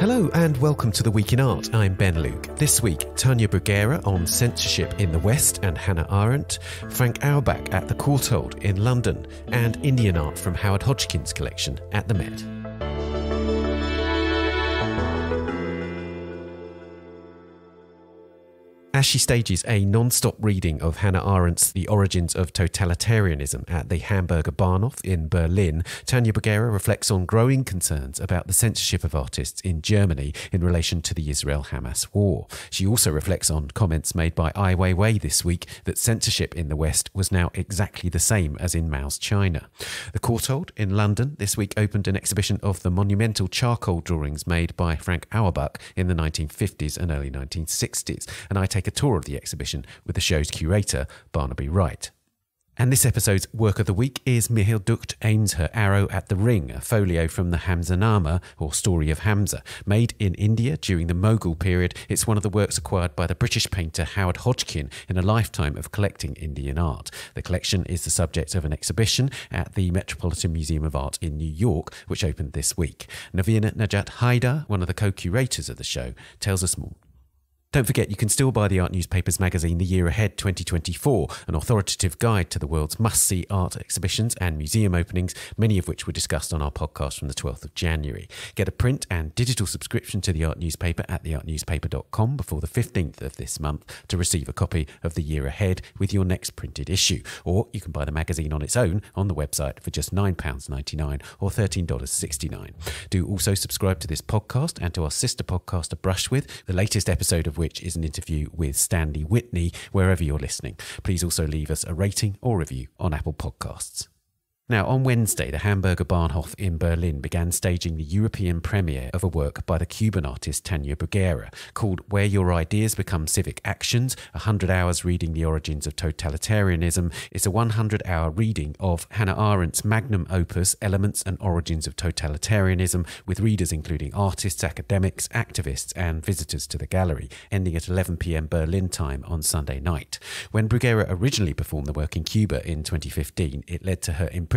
Hello and welcome to The Week in Art. I'm Ben Luke. This week, Tania Bruguera on censorship in the West and Hannah Arendt, Frank Auerbach at the Courtauld in London, and Indian art from Howard Hodgkin's collection at the Met. As she stages a non-stop reading of Hannah Arendt's The Origins of Totalitarianism at the Hamburger Bahnhof in Berlin, Tania Bruguera reflects on growing concerns about the censorship of artists in Germany in relation to the Israel-Hamas war. She also reflects on comments made by Ai Weiwei this week that censorship in the West was now exactly the same as in Mao's China. The Courtauld in London this week opened an exhibition of the monumental charcoal drawings made by Frank Auerbach in the 1950s and early 1960s, and I take a tour of the exhibition with the show's curator, Barnaby Wright. And this episode's Work of the Week is Mihrdukht Aims Her Arrow at the Ring, a folio from the Hamzanāma, or Story of Hamza. Made in India during the Mughal period, it's one of the works acquired by the British painter Howard Hodgkin in a lifetime of collecting Indian art. The collection is the subject of an exhibition at the Metropolitan Museum of Art in New York, which opened this week. Navina Najat Haidar, one of the co-curators of the show, tells us more. Don't forget, you can still buy the Art Newspaper's magazine The Year Ahead 2024, an authoritative guide to the world's must-see art exhibitions and museum openings, many of which were discussed on our podcast from the 12th of January. Get a print and digital subscription to the Art Newspaper at theartnewspaper.com before the 15th of this month to receive a copy of The Year Ahead with your next printed issue. Or you can buy the magazine on its own on the website for just £9.99 or $13.69. Do also subscribe to this podcast and to our sister podcast, A Brush With, the latest episode of which is an interview with Stanley Whitney, wherever you're listening. Please also leave us a rating or review on Apple Podcasts. Now, on Wednesday, the Hamburger Bahnhof in Berlin began staging the European premiere of a work by the Cuban artist Tania Bruguera called Where Your Ideas Become Civic Actions, 100 Hours Reading the Origins of Totalitarianism. It's a 100-hour reading of Hannah Arendt's magnum opus, Elements and Origins of Totalitarianism, with readers including artists, academics, activists and visitors to the gallery, ending at 11 p.m. Berlin time on Sunday night. When Bruguera originally performed the work in Cuba in 2015, it led to her imprisonment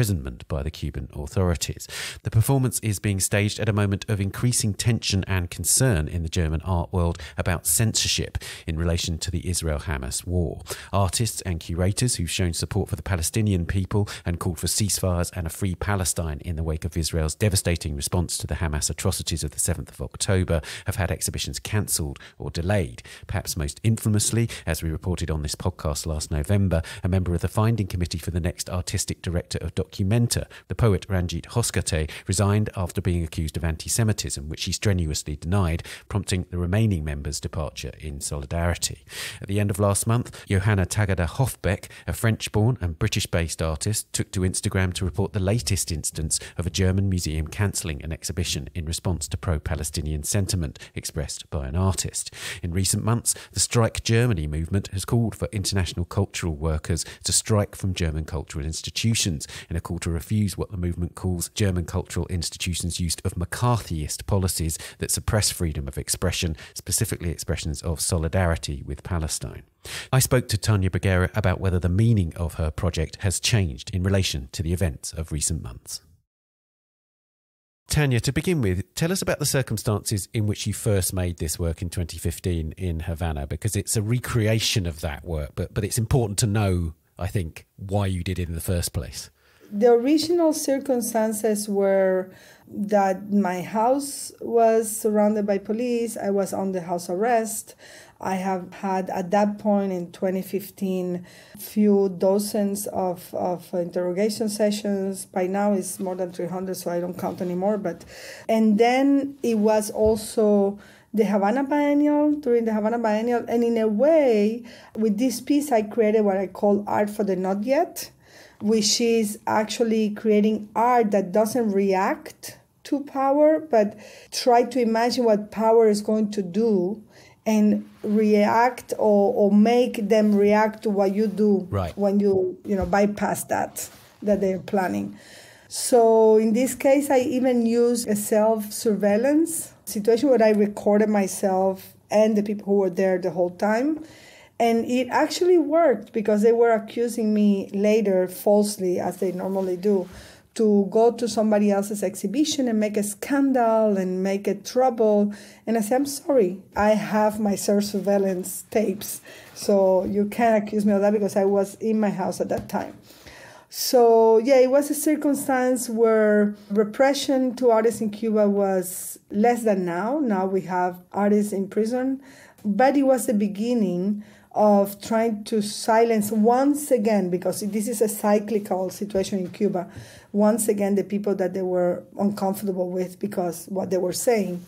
by the Cuban authorities. The performance is being staged at a moment of increasing tension and concern in the German art world about censorship in relation to the Israel-Hamas war. Artists and curators who've shown support for the Palestinian people and called for ceasefires and a free Palestine in the wake of Israel's devastating response to the Hamas atrocities of the 7th of October have had exhibitions cancelled or delayed. Perhaps most infamously, as we reported on this podcast last November, a member of the finding committee for the next artistic director of Documenta, the poet Ranjit Hoskate, resigned after being accused of anti-Semitism, which he strenuously denied, prompting the remaining members' departure in solidarity. At the end of last month, Johanna Tagada Hofbeck, a French-born and British-based artist, took to Instagram to report the latest instance of a German museum cancelling an exhibition in response to pro-Palestinian sentiment expressed by an artist. In recent months, the Strike Germany movement has called for international cultural workers to strike from German cultural institutions in a call to refuse what the movement calls German cultural institutions' use of McCarthyist policies that suppress freedom of expression, specifically expressions of solidarity with Palestine. I spoke to Tania Bruguera about whether the meaning of her project has changed in relation to the events of recent months. Tania, to begin with, tell us about the circumstances in which you first made this work in 2015 in Havana, because it's a recreation of that work, but it's important to know, I think, why you did it in the first place. The original circumstances were that my house was surrounded by police. I was under house arrest. I have had, at that point in 2015, few dozens of interrogation sessions. By now it's more than 300, so I don't count anymore. And then it was also the Havana Biennial, during the Havana Biennial. And in a way, with this piece, I created what I call art for the not yet, which is actually creating art that doesn't react to power, but try to imagine what power is going to do and react or make them react to what you do when you bypass that they're planning. So in this case, I even used a self-surveillance situation where I recorded myself and the people who were there the whole time. And it actually worked because they were accusing me later falsely, as they normally do, to go to somebody else's exhibition and make a scandal and make a trouble. And I say, I'm sorry, I have my surveillance tapes, so you can't accuse me of that because I was in my house at that time. So, yeah, it was a circumstance where repression to artists in Cuba was less than now. Now we have artists in prison. But it was the beginning of trying to silence once again, because this is a cyclical situation in Cuba, once again the people that they were uncomfortable with because what they were saying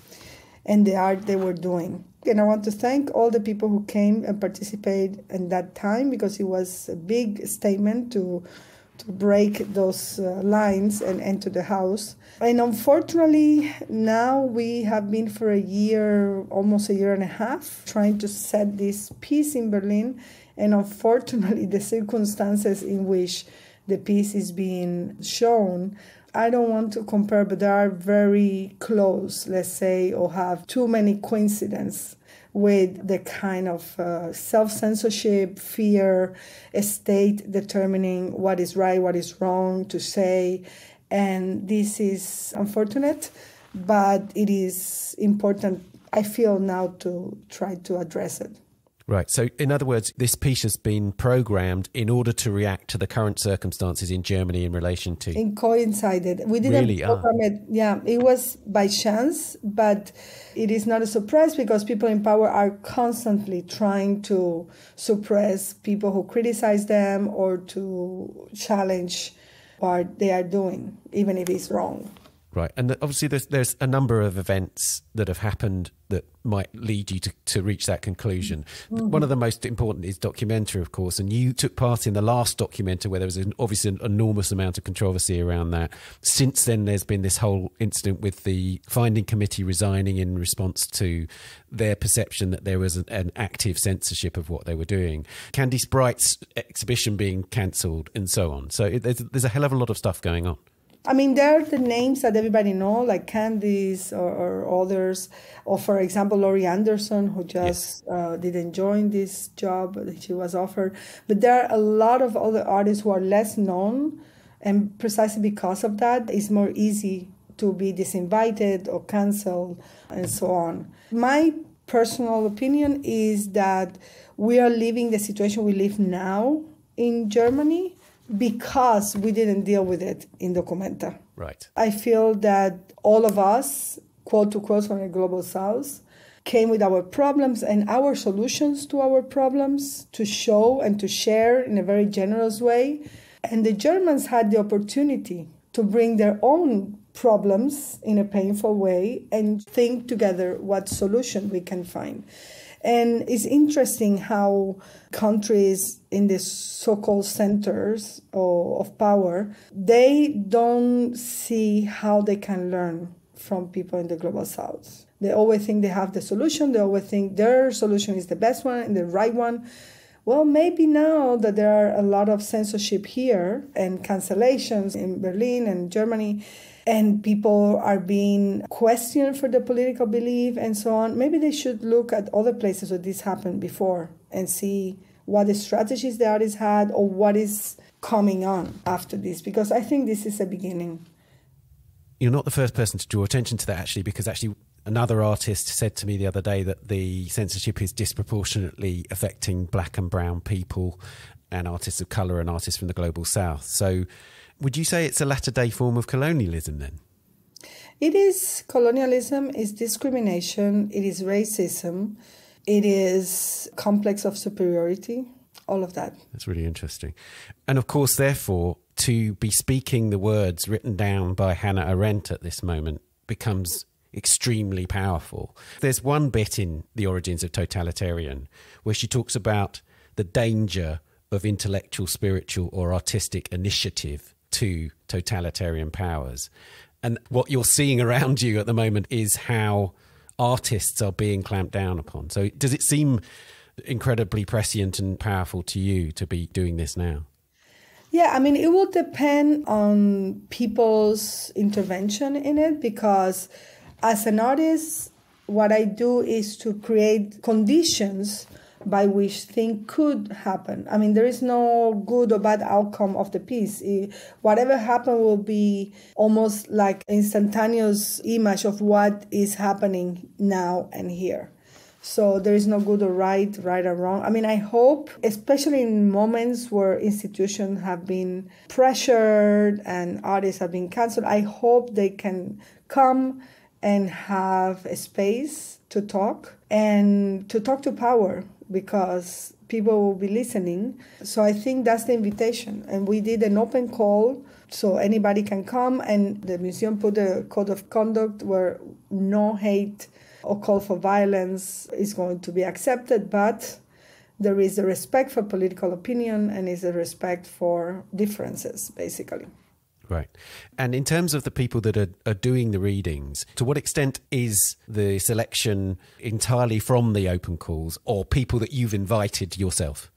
and the art they were doing. And I want to thank all the people who came and participated in that time, because it was a big statement to break those lines and enter the house. And unfortunately, now we have been for a year, almost a year and a half, trying to set this piece in Berlin. And unfortunately, the circumstances in which the piece is being shown, I don't want to compare, but they are very close, let's say, or have too many coincidences with the kind of self-censorship, fear, a state determining what is right, what is wrong to say. And this is unfortunate, but it is important, I feel, now to try to address it. Right. So, in other words, this piece has been programmed in order to react to the current circumstances in Germany in relation to... It coincided. We didn't program it. Yeah, it was by chance, but it is not a surprise because people in power are constantly trying to suppress people who criticize them or to challenge what they are doing, even if it's wrong. Right. And obviously there's a number of events that have happened that might lead you to reach that conclusion. Mm-hmm. One of the most important is documentary, of course, and you took part in the last documentary where there was obviously an enormous amount of controversy around that. Since then, there's been this whole incident with the finding committee resigning in response to their perception that there was an active censorship of what they were doing. Candice Bright's exhibition being cancelled and so on. So there's a hell of a lot of stuff going on. I mean, there are the names that everybody knows, like Candice or others, or for example, Laurie Anderson, who just didn't join this job that she was offered. But there are a lot of other artists who are less known, and precisely because of that, it's more easy to be disinvited or canceled and so on. My personal opinion is that we are living the situation we live now in Germany because we didn't deal with it in Documenta. Right. I feel that all of us, quote to quote from the Global South, came with our problems and our solutions to our problems to show and to share in a very generous way. And the Germans had the opportunity to bring their own problems in a painful way and think together what solution we can find. And it's interesting how countries in the so-called centers of power, they don't see how they can learn from people in the Global South. They always think they have the solution. They always think their solution is the best one and the right one. Well, maybe now that there are a lot of censorship here and cancellations in Berlin and Germany, and people are being questioned for their political belief and so on, maybe they should look at other places where this happened before and see what the strategies the artists had or what is coming on after this, because I think this is a beginning. You're not the first person to draw attention to that, actually, because actually another artist said to me the other day that the censorship is disproportionately affecting black and brown people and artists of colour and artists from the Global South. So would you say it's a latter-day form of colonialism then? It is colonialism, it's discrimination, it is racism, it is complex of superiority, all of that. That's really interesting. And of course, therefore, to be speaking the words written down by Hannah Arendt at this moment becomes extremely powerful. There's one bit in The Origins of Totalitarian where she talks about the danger of intellectual, spiritual or artistic initiative to totalitarian powers. And what you're seeing around you at the moment is how artists are being clamped down upon. So does it seem incredibly prescient and powerful to you to be doing this now? Yeah, I mean, it will depend on people's intervention in it, because as an artist, what I do is to create conditions by which things could happen. I mean, there is no good or bad outcome of the piece. Whatever happened will be almost like instantaneous image of what is happening now and here. So there is no good or right or wrong. I mean, I hope, especially in moments where institutions have been pressured and artists have been canceled, I hope they can come and have a space to talk and to talk to power, because people will be listening. So I think that's the invitation. And we did an open call so anybody can come, and the museum put a code of conduct where no hate or call for violence is going to be accepted, but there is a respect for political opinion and is a respect for differences, basically. Right. And in terms of the people that are doing the readings, to what extent is the selection entirely from the open calls or people that you've invited yourself?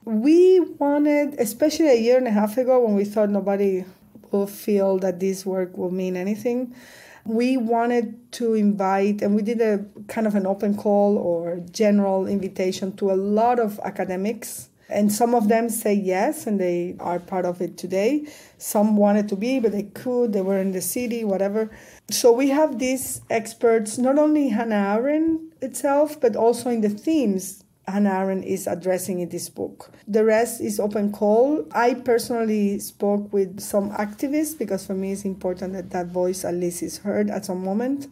We wanted, especially a year and a half ago when we thought nobody will feel that this work will mean anything, we wanted to invite, and we did a kind of an open call or general invitation to a lot of academics. And some of them say yes, and they are part of it today. Some wanted to be, but they were in the city, whatever. So we have these experts, not only Hannah Arendt itself, but also in the themes Hannah Arendt is addressing in this book. The rest is open call. I personally spoke with some activists because for me it's important that that voice at least is heard at some moment.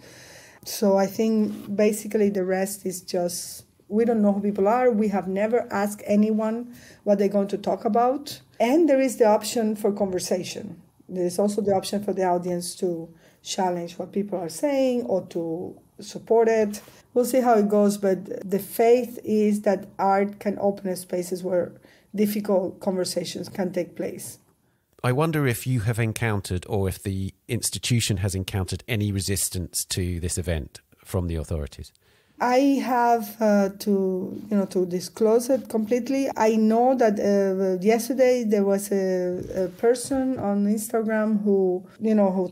So I think basically the rest is just, we don't know who people are. We have never asked anyone what they're going to talk about. And there is the option for conversation. There is also the option for the audience to challenge what people are saying or to support it. We'll see how it goes, but the faith is that art can open spaces where difficult conversations can take place. I wonder if you have encountered, or if the institution has encountered, any resistance to this event from the authorities. I have to disclose it completely. I know that yesterday there was a person on Instagram who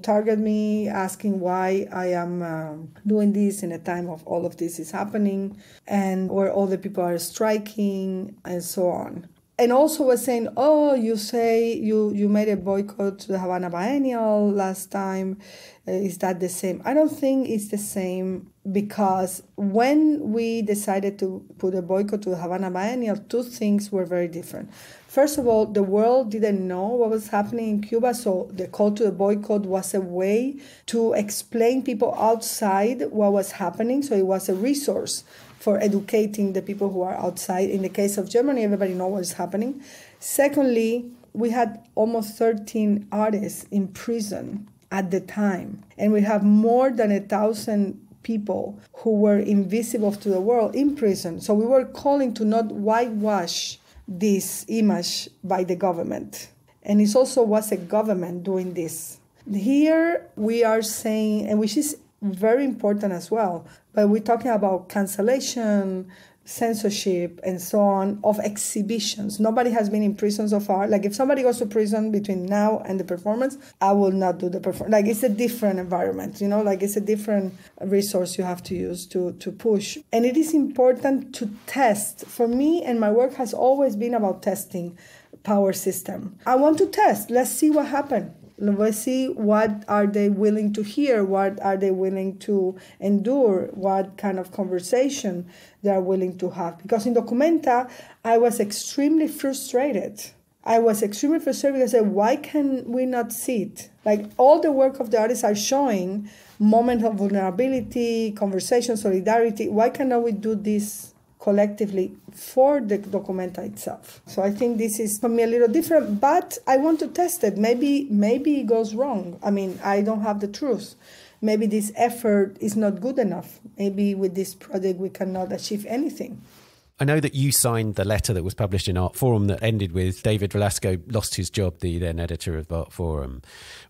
targeted me, asking why I am doing this in a time of all of this is happening and where all the people are striking and so on. And also was saying, oh, you say you made a boycott to the Havana Biennial last time. Is that the same? I don't think it's the same, because when we decided to put a boycott to the Havana Biennial, two things were very different. First of all, the world didn't know what was happening in Cuba, so the call to the boycott was a way to explain people outside what was happening, so it was a resource for educating the people who are outside. In the case of Germany, everybody knows what is happening. Secondly, we had almost 13 artists in prison at the time, and we have more than 1,000 people who were invisible to the world in prison. So we were calling to not whitewash this image by the government. And it also was a government doing this. Here we are saying, and which is very important as well, but we're talking about cancellation, censorship, and so on, of exhibitions. Nobody has been in prison so far. Like, if somebody goes to prison between now and the performance, I will not do the performance. Like, it's a different environment, like it's a different resource you have to use to push. And it is important to test. For me, and my work has always been about testing power system. I want to test. Let's see what happens. Let's see what are they willing to hear, what are they willing to endure, what kind of conversation they are willing to have. Because in Documenta, I was extremely frustrated. Because I said, why can we not see it? Like, all the work of the artists are showing moments of vulnerability, conversation, solidarity. Why cannot we do this collectively for the Documenta itself? So I think this is for me a little different, but I want to test it. Maybe it goes wrong. I mean, I don't have the truth. Maybe this effort is not good enough. Maybe with this project we cannot achieve anything. I know that you signed the letter that was published in Art Forum that ended with David Velasco lost his job, the then editor of Art Forum.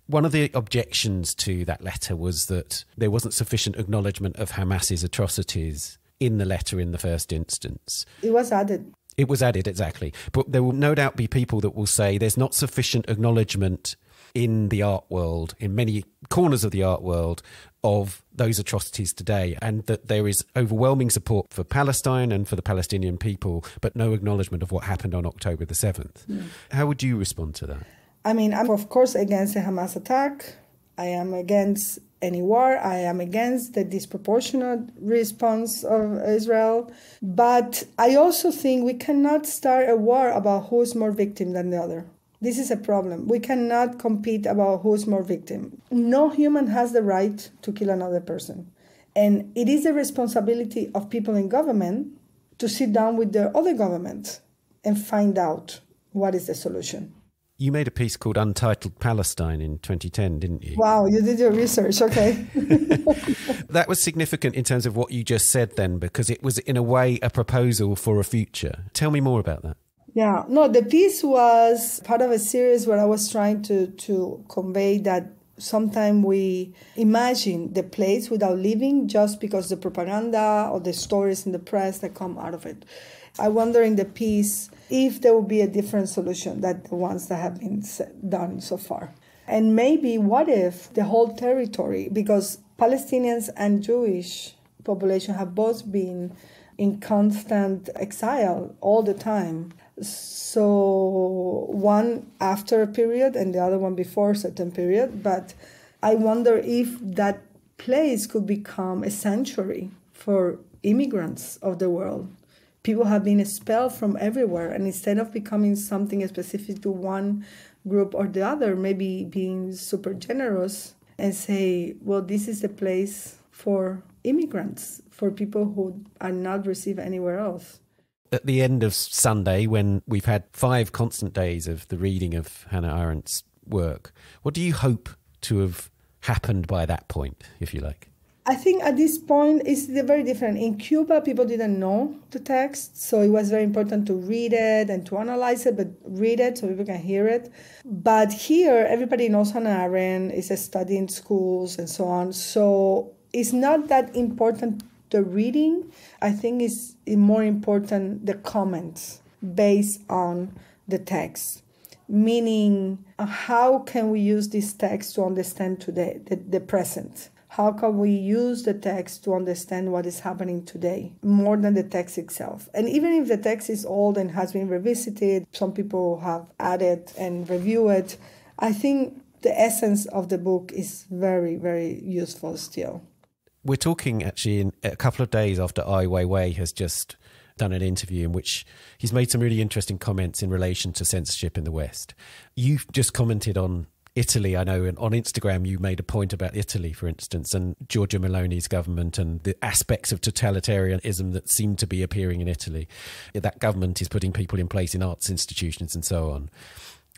One of the objections to that letter was that there wasn't sufficient acknowledgement of Hamas's atrocities in the letter in the first instance. It was added. It was added, exactly. But there will no doubt be people that will say there's not sufficient acknowledgement in the art world, in many corners of the art world, of those atrocities today, and that there is overwhelming support for Palestine and for the Palestinian people, but no acknowledgement of what happened on October the 7th. How would you respond to that? I mean, I'm of course against the Hamas attack. I am against any war. I am against the disproportionate response of Israel. But I also think we cannot start a war about who is more victim than the other. This is a problem. We cannot compete about who is more victim. No human has the right to kill another person. And it is the responsibility of people in government to sit down with their other government and find out what is the solution. You made a piece called Untitled Palestine in 2010, didn't you? Wow, you did your research, okay. That was significant in terms of what you just said then, because it was in a way a proposal for a future. Tell me more about that. Yeah, no, the piece was part of a series where I was trying to convey that sometimes we imagine the place without living just because the propaganda or the stories in the press that come out of it. I wonder in the piece if there will be a different solution than the ones that have been done so far. And maybe what if the whole territory, because Palestinians and Jewish population have both been in constant exile all the time. So one after a period and the other one before a certain period. But I wonder if that place could become a sanctuary for immigrants of the world. People have been expelled from everywhere, and instead of becoming something specific to one group or the other, maybe being super generous and say, well, this is the place for immigrants, for people who are not received anywhere else. At the end of Sunday, when we've had 5 constant days of the reading of Hannah Arendt's work, what do you hope to have happened by that point, if you like? I think at this point it's very different. In Cuba, people didn't know the text, so it was very important to read it and to analyze it, but read it so people can hear it. But here, everybody knows Hannah Arendt, is studying schools and so on. So it's not that important, the reading. I think it's more important the comments based on the text. Meaning, how can we use this text to understand today, the present? How can we use the text to understand what is happening today, more than the text itself? And even if the text is old and has been revisited, some people have added and reviewed it, I think the essence of the book is very, very useful still. We're talking actually in a couple of days after Ai Weiwei has just done an interview in which he's made some really interesting comments in relation to censorship in the West. You've just commented on Italy, I know, and on Instagram you made a point about Italy, for instance, and Giorgia Meloni's government and the aspects of totalitarianism that seem to be appearing in Italy. That government is putting people in place in arts institutions and so on.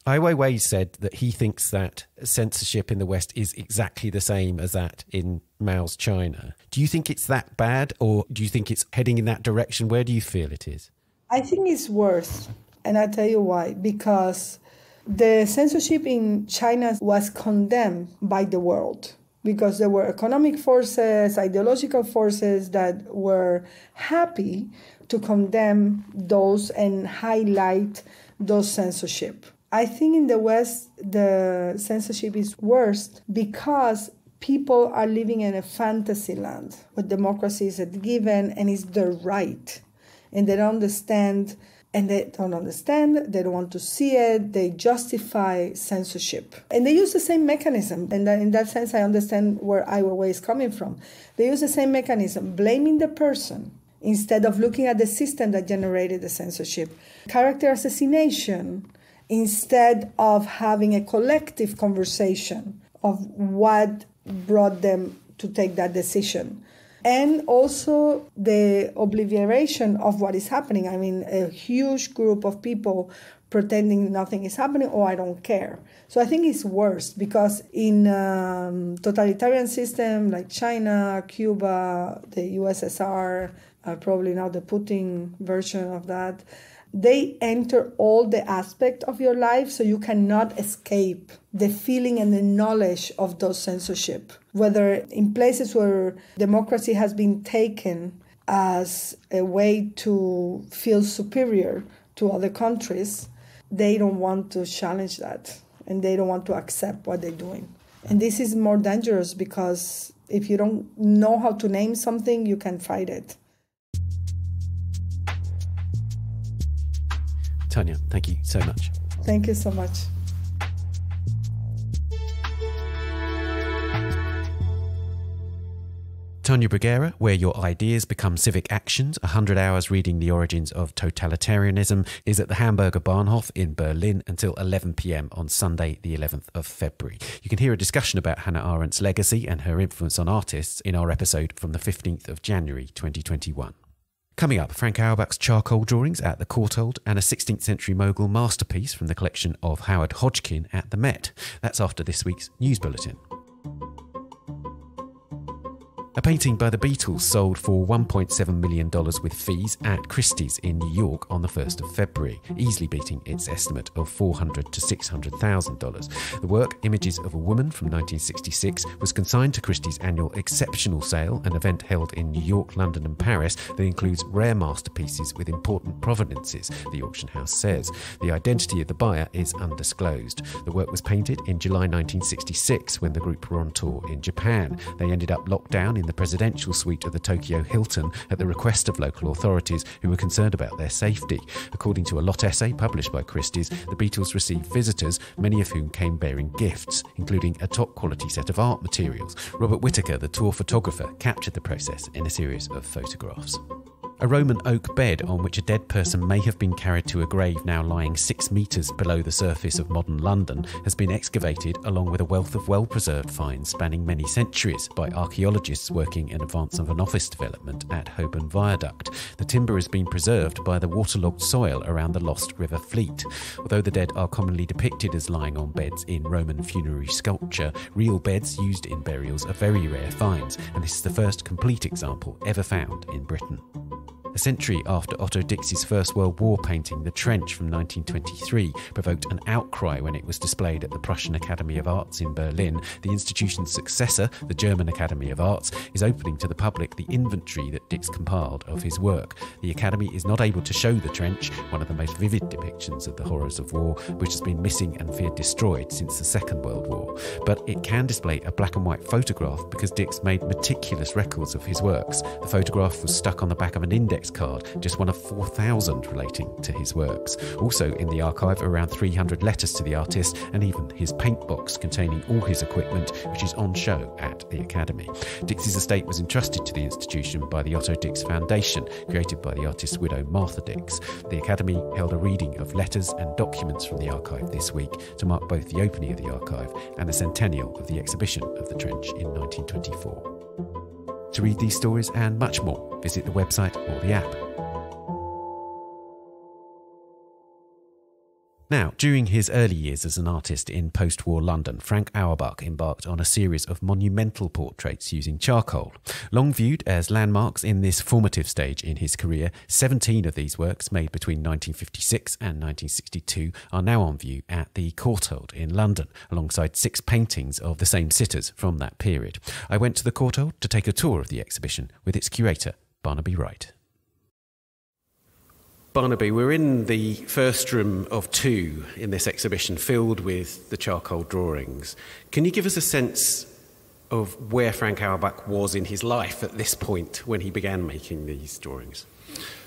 Ai Weiwei said that he thinks that censorship in the West is exactly the same as that in Mao's China. Do you think it's that bad, or do you think it's heading in that direction? Where do you feel it is? I think it's worse, and I'll tell you why. Because the censorship in China was condemned by the world because there were economic forces, ideological forces that were happy to condemn those and highlight those censorship. I think in the West, the censorship is worse because people are living in a fantasy land where democracy is a given and is their right. And they don't understand. They don't want to see it, they justify censorship. And they use the same mechanism, and in that sense I understand where Ai Weiwei is coming from. They use the same mechanism, blaming the person, instead of looking at the system that generated the censorship. Character assassination, instead of having a collective conversation of what brought them to take that decision. And also the obliteration of what is happening. I mean, a huge group of people pretending nothing is happening, or I don't care. So I think it's worse because in totalitarian system like China, Cuba, the USSR, probably now the Putin version of that, they enter all the aspects of your life, so you cannot escape the feeling and the knowledge of those censorship. Whether in places where democracy has been taken as a way to feel superior to other countries, they don't want to challenge that, and they don't want to accept what they're doing. And this is more dangerous because If you don't know how to name something, you can fight it. Tania, thank you so much. Thank you so much. Tania Bruguera, Where Your Ideas Become Civic Actions, 100 Hours Reading the Origins of Totalitarianism, is at the Hamburger Bahnhof in Berlin until 11 p.m. on Sunday, the 11th of February. You can hear a discussion about Hannah Arendt's legacy and her influence on artists in our episode from the 15th of January 2021. Coming up, Frank Auerbach's charcoal drawings at the Courtauld and a 16th century Mughal masterpiece from the collection of Howard Hodgkin at the Met. That's after this week's news bulletin. A painting by the Beatles sold for $1.7 million with fees at Christie's in New York on the 1st of February, easily beating its estimate of $400,000 to $600,000. The work, Images of a Woman from 1966, was consigned to Christie's annual Exceptional Sale, an event held in New York, London and Paris that includes rare masterpieces with important provenances, the auction house says. The identity of the buyer is undisclosed. The work was painted in July 1966 when the group were on tour in Japan. They ended up locked down in the presidential suite of the Tokyo Hilton at the request of local authorities who were concerned about their safety. According to a lot essay published by Christie's, the Beatles received visitors, many of whom came bearing gifts, including a top-quality set of art materials. Robert Whittaker, the tour photographer, captured the process in a series of photographs. A Roman oak bed on which a dead person may have been carried to a grave now lying 6 metres below the surface of modern London has been excavated along with a wealth of well-preserved finds spanning many centuries by archaeologists working in advance of an office development at Holborn Viaduct. The timber has been preserved by the waterlogged soil around the Lost River Fleet. Although the dead are commonly depicted as lying on beds in Roman funerary sculpture, real beds used in burials are very rare finds, and this is the first complete example ever found in Britain. A century after Otto Dix's First World War painting The Trench from 1923 provoked an outcry when it was displayed at the Prussian Academy of Arts in Berlin, the institution's successor, the German Academy of Arts, is opening to the public the inventory that Dix compiled of his work. The Academy is not able to show The Trench, one of the most vivid depictions of the horrors of war, which has been missing and feared destroyed since the Second World War. But it can display a black and white photograph because Dix made meticulous records of his works. The photograph was stuck on the back of an index card, just one of 4,000 relating to his works. Also in the archive, around 300 letters to the artist and even his paint box containing all his equipment, which is on show at the Academy. Dix's estate was entrusted to the institution by the Otto Dix Foundation, created by the artist's widow Martha Dix. The Academy held a reading of letters and documents from the archive this week to mark both the opening of the archive and the centennial of the exhibition of The Trench in 1924. To read these stories and much more, visit the website or the app. Now, during his early years as an artist in post-war London, Frank Auerbach embarked on a series of monumental portraits using charcoal. Long viewed as landmarks in this formative stage in his career, 17 of these works, made between 1956 and 1962, are now on view at the Courtauld in London, alongside 6 paintings of the same sitters from that period. I went to the Courtauld to take a tour of the exhibition with its curator, Barnaby Wright. Barnaby, we're in the first room of 2 in this exhibition filled with the charcoal drawings. Can you give us a sense of where Frank Auerbach was in his life at this point when he began making these drawings?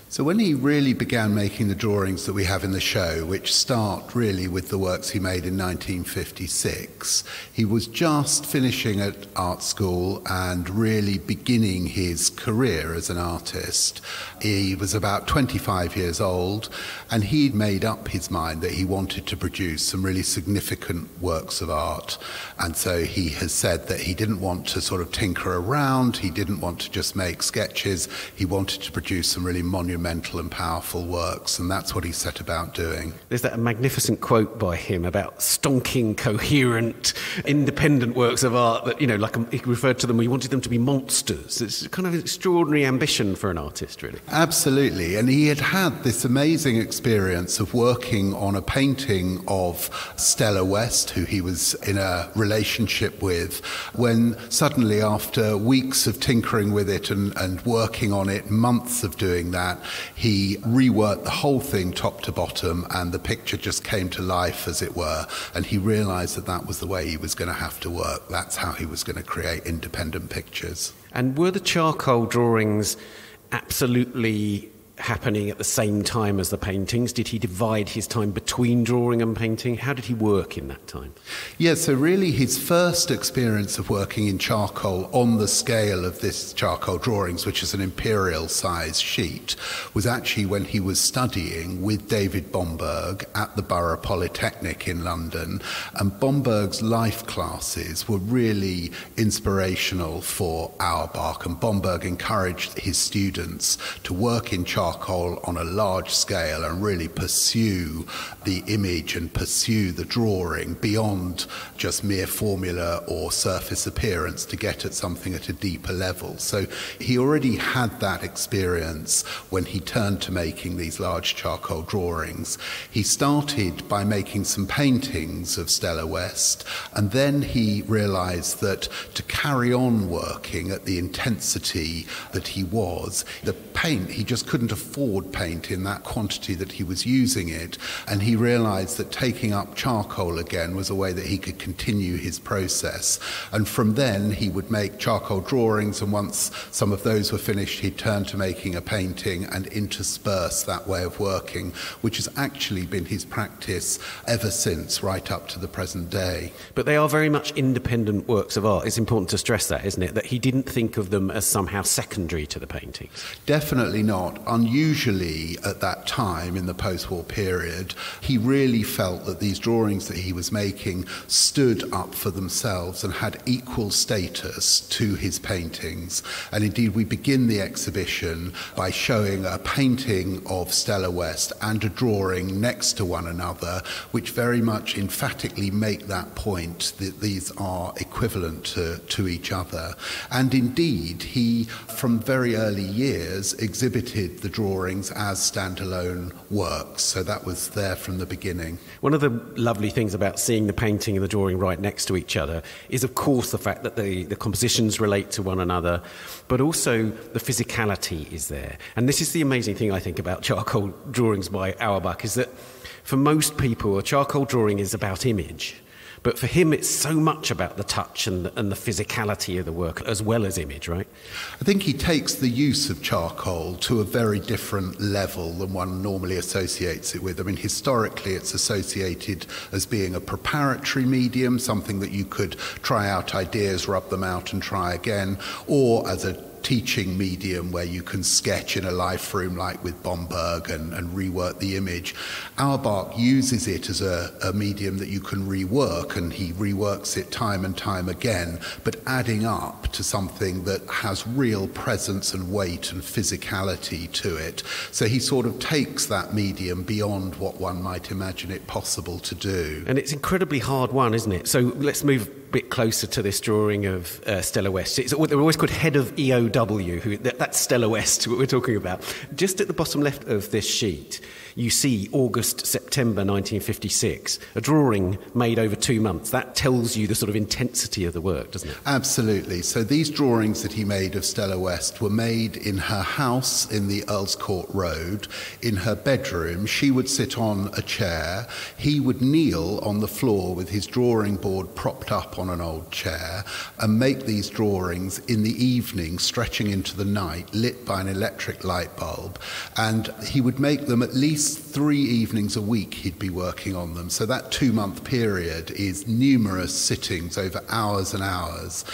So when he really began making the drawings that we have in the show, which start really with the works he made in 1956, he was just finishing at art school and really beginning his career as an artist. He was about 25 years old, and he'd made up his mind that he wanted to produce some really significant works of art. And so he has said that he didn't want to sort of tinker around, he didn't want to just make sketches, he wanted to produce some really monumental and powerful works, and that's what he set about doing. There's that magnificent quote by him about stonking, coherent, independent works of art that, he referred to them, he wanted them to be monsters. It's kind of an extraordinary ambition for an artist, really. Absolutely, and he had had this amazing experience of working on a painting of Stella West, who he was in a relationship with, when suddenly, after weeks of tinkering with it and working on it, months of doing that, he reworked the whole thing top to bottom, and the picture just came to life, as it were, and he realized that that was the way he was going to have to work. That's how he was going to create independent pictures. And were the charcoal drawings absolutely happening at the same time as the paintings? Did he divide his time between drawing and painting? How did he work in that time? Yeah, so really his first experience of working in charcoal on the scale of this charcoal drawings, which is an imperial size sheet, was actually when he was studying with David Bomberg at the Borough Polytechnic in London. And Bomberg's life classes were really inspirational for Auerbach, and Bomberg encouraged his students to work in charcoal on a large scale and really pursue the image and pursue the drawing beyond just mere formula or surface appearance to get at something at a deeper level. So he already had that experience when he turned to making these large charcoal drawings. He started by making some paintings of Stella West, and then he realized that to carry on working at the intensity that he was, the paint, he just couldn't afford paint in that quantity that he was using it, and he realized that taking up charcoal again was a way that he could continue his process. And from then he would make charcoal drawings, and once some of those were finished, he'd turn to making a painting and intersperse that way of working, which has actually been his practice ever since, right up to the present day. But they are very much independent works of art. It's important to stress that, isn't it? That he didn't think of them as somehow secondary to the paintings. Definitely not. Unusually at that time in the post-war period, he really felt that these drawings that he was making stood up for themselves and had equal status to his paintings. And indeed, we begin the exhibition by showing a painting of Stella West and a drawing next to one another, which very much emphatically make that point that these are equivalent to each other. And indeed, he, from very early years, exhibited the drawings as standalone works. So that was there from the beginning. One of the lovely things about seeing the painting and the drawing right next to each other is, of course, the fact that the compositions relate to one another, but also the physicality is there. And this is the amazing thing, I think, about charcoal drawings by Auerbach, is that for most people, a charcoal drawing is about image. But for him, it's so much about the touch and the physicality of the work, as well as image, right? I think he takes the use of charcoal to a very different level than one normally associates it with. I mean, historically, it's associated as being a preparatory medium, something that you could try out ideas, rub them out and try again, or as a teaching medium where you can sketch in a life room like with Bomberg and rework the image. Auerbach uses it as a medium that you can rework, and he reworks it time and time again, but adding up to something that has real presence and weight and physicality to it. So he sort of takes that medium beyond what one might imagine it possible to do. And it's incredibly hard one, isn't it? So let's move a bit closer to this drawing of Stella West. They're always called head of EOW, that's Stella West, what we're talking about. Just at the bottom left of this sheet, you see August, September 1956, a drawing made over 2 months. That tells you the sort of intensity of the work, doesn't it? Absolutely. So these drawings that he made of Stella West were made in her house in the Earl's Court Road. In her bedroom, she would sit on a chair. He would kneel on the floor with his drawing board propped up on an old chair and make these drawings in the evening, stretching into the night, lit by an electric light bulb. And he would make them at least 3 evenings a week he'd be working on them. So that 2-month period is numerous sittings over hours and hours.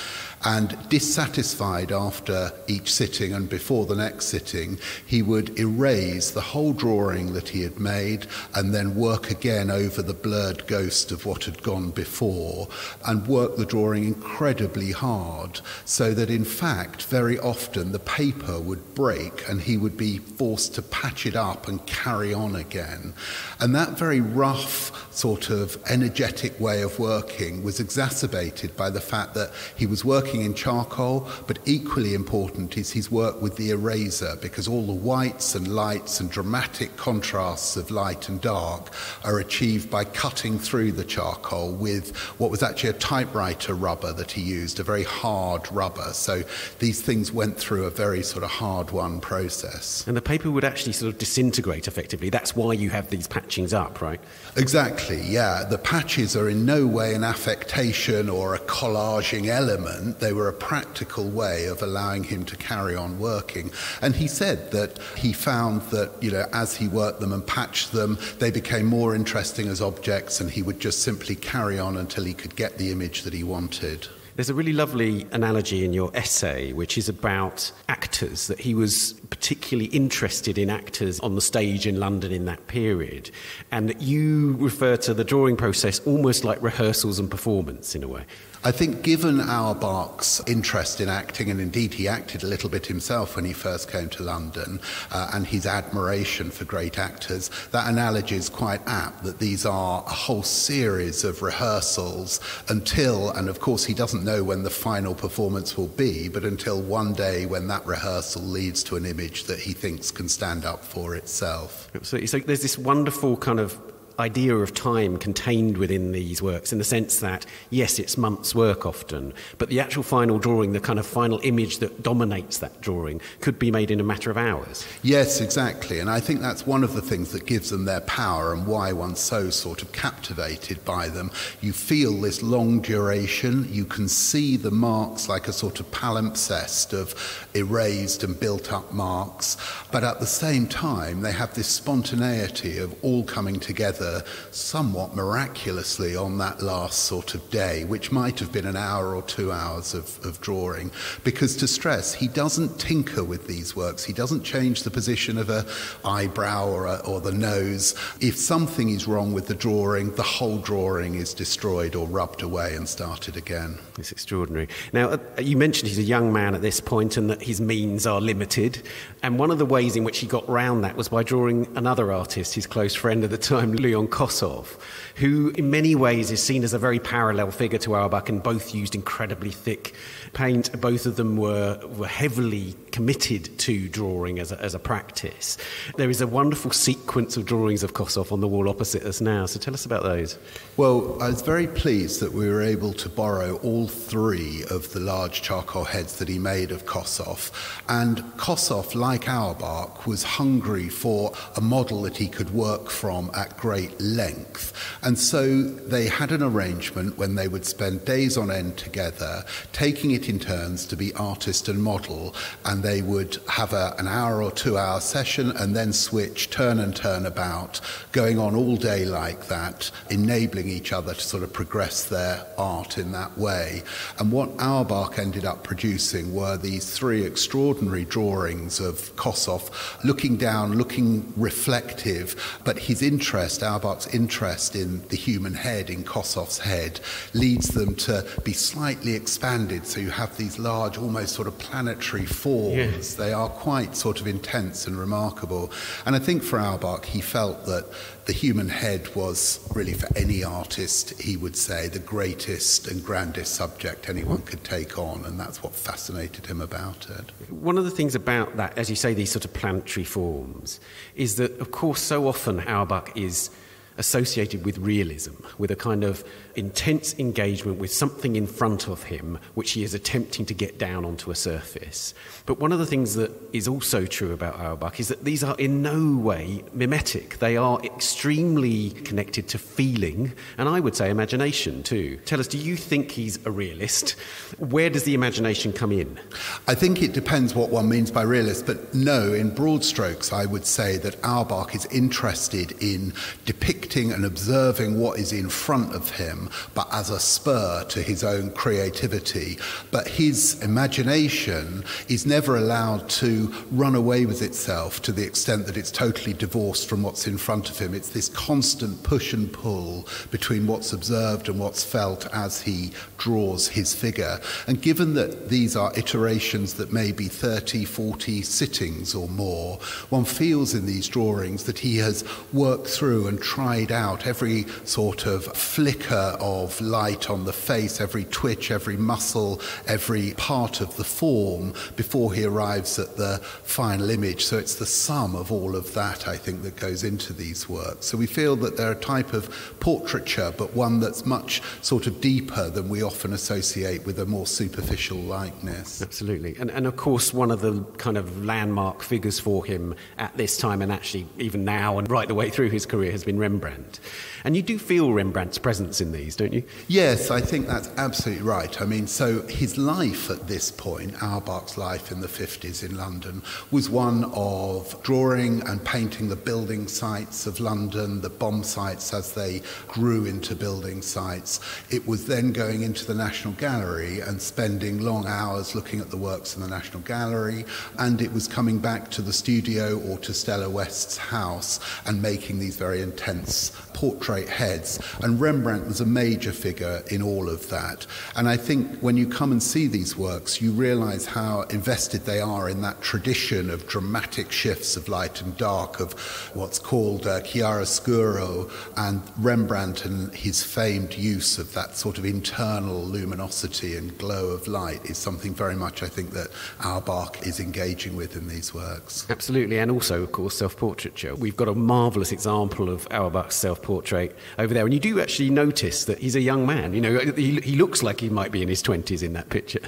And dissatisfied after each sitting and before the next sitting, he would erase the whole drawing that he had made and then work again over the blurred ghost of what had gone before and work the drawing incredibly hard, so that in fact very often the paper would break and he would be forced to patch it up and carry on again. And that very rough sort of energetic way of working was exacerbated by the fact that he was working working in charcoal, but equally important is his work with the eraser, because all the whites and lights and dramatic contrasts of light and dark are achieved by cutting through the charcoal with what was actually a typewriter rubber that he used, a very hard rubber. So these things went through a very sort of hard-won process. And the paper would actually sort of disintegrate effectively. That's why you have these patchings up, right? Exactly, yeah. The patches are in no way an affectation or a collaging element. They were a practical way of allowing him to carry on working. And he said that he found that, as he worked them and patched them, they became more interesting as objects, and he would just simply carry on until he could get the image that he wanted. There's a really lovely analogy in your essay, which is about actors, that he was particularly interested in actors on the stage in London in that period, and that you refer to the drawing process almost like rehearsals and performance in a way. I think given Auerbach's interest in acting, and indeed he acted a little bit himself when he first came to London, and his admiration for great actors, that analogy is quite apt, that these are a whole series of rehearsals until, and of course he doesn't know when the final performance will be, but until one day when that rehearsal leads to an image that he thinks can stand up for itself. So there's this wonderful kind of idea of time contained within these works, in the sense that, yes, it's months' work often, but the actual final drawing, the kind of final image that dominates that drawing, could be made in a matter of hours. Yes, exactly. And I think that's one of the things that gives them their power and why one's so sort of captivated by them. You feel this long duration. You can see the marks like a sort of palimpsest of erased and built-up marks. But at the same time, they have this spontaneity of all coming together somewhat miraculously on that last sort of day, which might have been an hour or 2 hours of drawing. Because, to stress, he doesn't tinker with these works. He doesn't change the position of an eyebrow or the nose. If something is wrong with the drawing, the whole drawing is destroyed or rubbed away and started again. It's extraordinary. Now, you mentioned he's a young man at this point and that his means are limited. And one of the ways in which he got round that was by drawing another artist, his close friend at the time, Leon Kossoff, who in many ways is seen as a very parallel figure to Auerbach, and both used incredibly thick paint. Both of them were heavily committed to drawing as a practice. There is a wonderful sequence of drawings of Kossoff on the wall opposite us now, so tell us about those. Well, I was very pleased that we were able to borrow all three of the large charcoal heads that he made of Kossoff. And Kossoff, like Auerbach, was hungry for a model that he could work from at great length. And so they had an arrangement when they would spend days on end together, taking it in turns to be artist and model, and they would have an hour or 2 hour session and then switch, turn and turn about, going on all day like that, enabling each other to sort of progress their art in that way. And what Auerbach ended up producing were these three extraordinary drawings of Kossoff, looking down, looking reflective, but his interest, Auerbach's interest in the human head, in Kossoff's head, leads them to be slightly expanded, so you have these large, almost sort of planetary forms. Yes. They are quite sort of intense and remarkable. And I think for Auerbach, he felt that the human head was really, for any artist, he would say, the greatest and grandest subject anyone could take on, and that's what fascinated him about it. One of the things about that, as you say, these sort of planetary forms, is that, of course, so often Auerbach is associated with realism, with a kind of intense engagement with something in front of him which he is attempting to get down onto a surface. But one of the things that is also true about Auerbach is that these are in no way mimetic. They are extremely connected to feeling, and I would say imagination too. Tell us, do you think he's a realist? Where does the imagination come in? I think it depends what one means by realist, but no, in broad strokes I would say that Auerbach is interested in depicting and observing what is in front of him, but as a spur to his own creativity. But his imagination is never allowed to run away with itself to the extent that it's totally divorced from what's in front of him. It's this constant push and pull between what's observed and what's felt as he draws his figure. And given that these are iterations that may be 30, 40 sittings or more, one feels in these drawings that he has worked through and tried hide out every sort of flicker of light on the face, every twitch, every muscle, every part of the form before he arrives at the final image. So it's the sum of all of that, I think, that goes into these works. So we feel that they're a type of portraiture, but one that's much sort of deeper than we often associate with a more superficial likeness. Absolutely. And of course, one of the kind of landmark figures for him at this time, and actually even now and right the way through his career, has been Rembrandt. And you do feel Rembrandt's presence in these, don't you? Yes, I think that's absolutely right. I mean, so his life at this point, Auerbach's life in the 50s in London, was one of drawing and painting the building sites of London, the bomb sites as they grew into building sites. It was then going into the National Gallery and spending long hours looking at the works in the National Gallery, and it was coming back to the studio or to Stella West's house and making these very intense portrait heads. And Rembrandt was a major figure in all of that. And I think when you come and see these works, you realize how invested they are in that tradition of dramatic shifts of light and dark, of what's called chiaroscuro, and Rembrandt and his famed use of that sort of internal luminosity and glow of light is something very much, I think, that Auerbach is engaging with in these works. Absolutely, and also, of course, self-portraiture. We've got a marvellous example of Auerbach's self-portrait over there, and you do actually notice that he's a young man. You know, he looks like he might be in his 20s in that picture.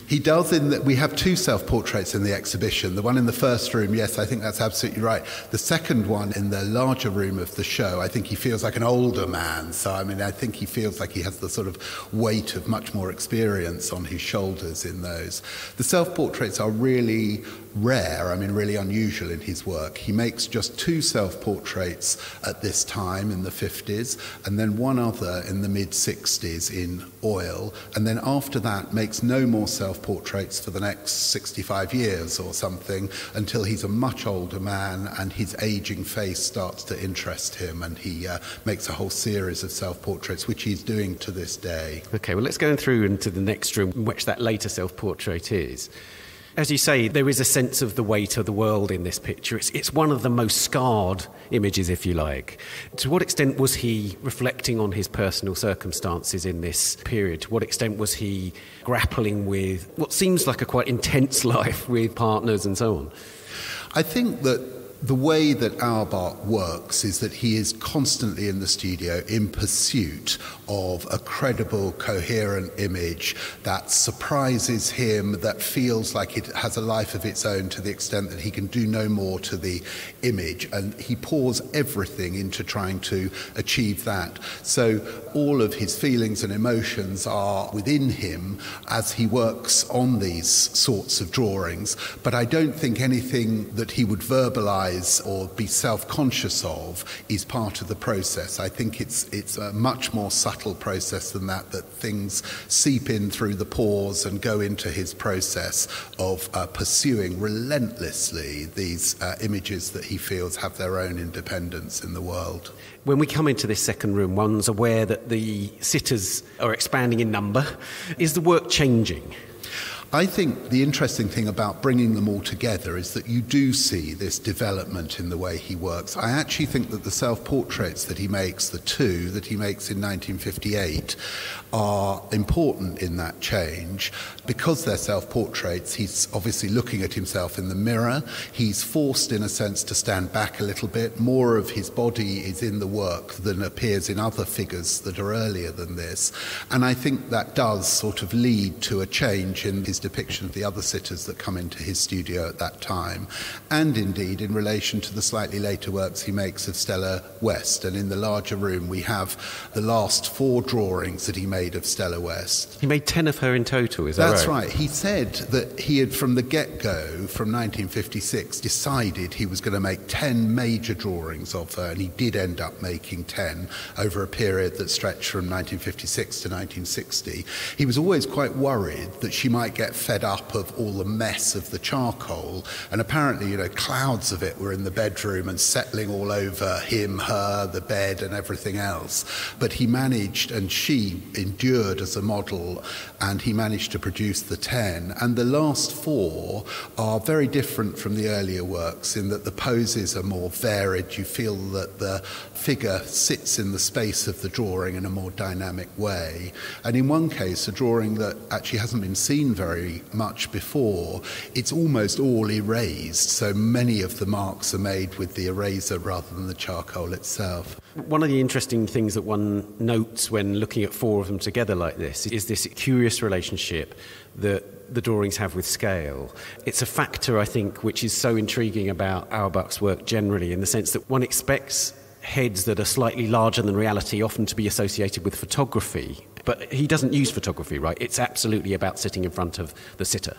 He does. In that we have two self-portraits in the exhibition. The one in the first room, yes, I think that's absolutely right. The second one in the larger room of the show, I think he feels like an older man. So, I mean, I think he feels like he has the sort of weight of much more experience on his shoulders in those. The self-portraits are really rare, I mean, really unusual in his work. He makes just two self-portraits at this time in the 50s, and then one other in the mid-60s in oil, and then after that makes no more self-portraits for the next 65 years or something, until he's a much older man and his aging face starts to interest him, and he makes a whole series of self-portraits, which he's doing to this day. Okay, well, let's go through into the next room, in which that later self-portrait is. As you say, there is a sense of the weight of the world in this picture. It's one of the most scarred images, if you like. To what extent was he reflecting on his personal circumstances in this period? To what extent was he grappling with what seems like a quite intense life with partners and so on? I think that the way that Auerbach works is that he is constantly in the studio in pursuit of a credible, coherent image that surprises him, that feels like it has a life of its own to the extent that he can do no more to the image. And he pours everything into trying to achieve that. So all of his feelings and emotions are within him as he works on these sorts of drawings. But I don't think anything that he would verbalize or be self-conscious of is part of the process. I think it's a much more subtle process than that things seep in through the pores and go into his process of pursuing relentlessly these images that he feels have their own independence in the world. When we come into this second room, one's aware that the sitters are expanding in number. Is the work changing? I think the interesting thing about bringing them all together is that you do see this development in the way he works. I actually think that the self-portraits that he makes, the two that he makes in 1958, are important in that change. Because they're self-portraits, he's obviously looking at himself in the mirror. He's forced, in a sense, to stand back a little bit. More of his body is in the work than appears in other figures that are earlier than this. And I think that does sort of lead to a change in his depiction of the other sitters that come into his studio at that time, and indeed in relation to the slightly later works he makes of Stella West. And in the larger room we have the last 4 drawings that he made of Stella West. He made 10 of her in total, is that right? That's right. He said that he had from the get-go, from 1956, decided he was going to make 10 major drawings of her, and he did end up making 10 over a period that stretched from 1956 to 1960. He was always quite worried that she might get get fed up of all the mess of the charcoal. And apparently, clouds of it were in the bedroom and settling all over him, her, the bed and everything else. But he managed, and she endured as a model, and he managed to produce the 10. And the last 4 are very different from the earlier works in that the poses are more varied. You feel that the figure sits in the space of the drawing in a more dynamic way. And in one case, a drawing that actually hasn't been seen very much before, it's almost all erased. So many of the marks are made with the eraser rather than the charcoal itself. One of the interesting things that one notes when looking at 4 of them together like this is this curious relationship that the drawings have with scale. It's a factor, I think, which is so intriguing about Auerbach's work generally, in the sense that one expects heads that are slightly larger than reality often to be associated with photography. But he doesn't use photography, right? It's absolutely about sitting in front of the sitter.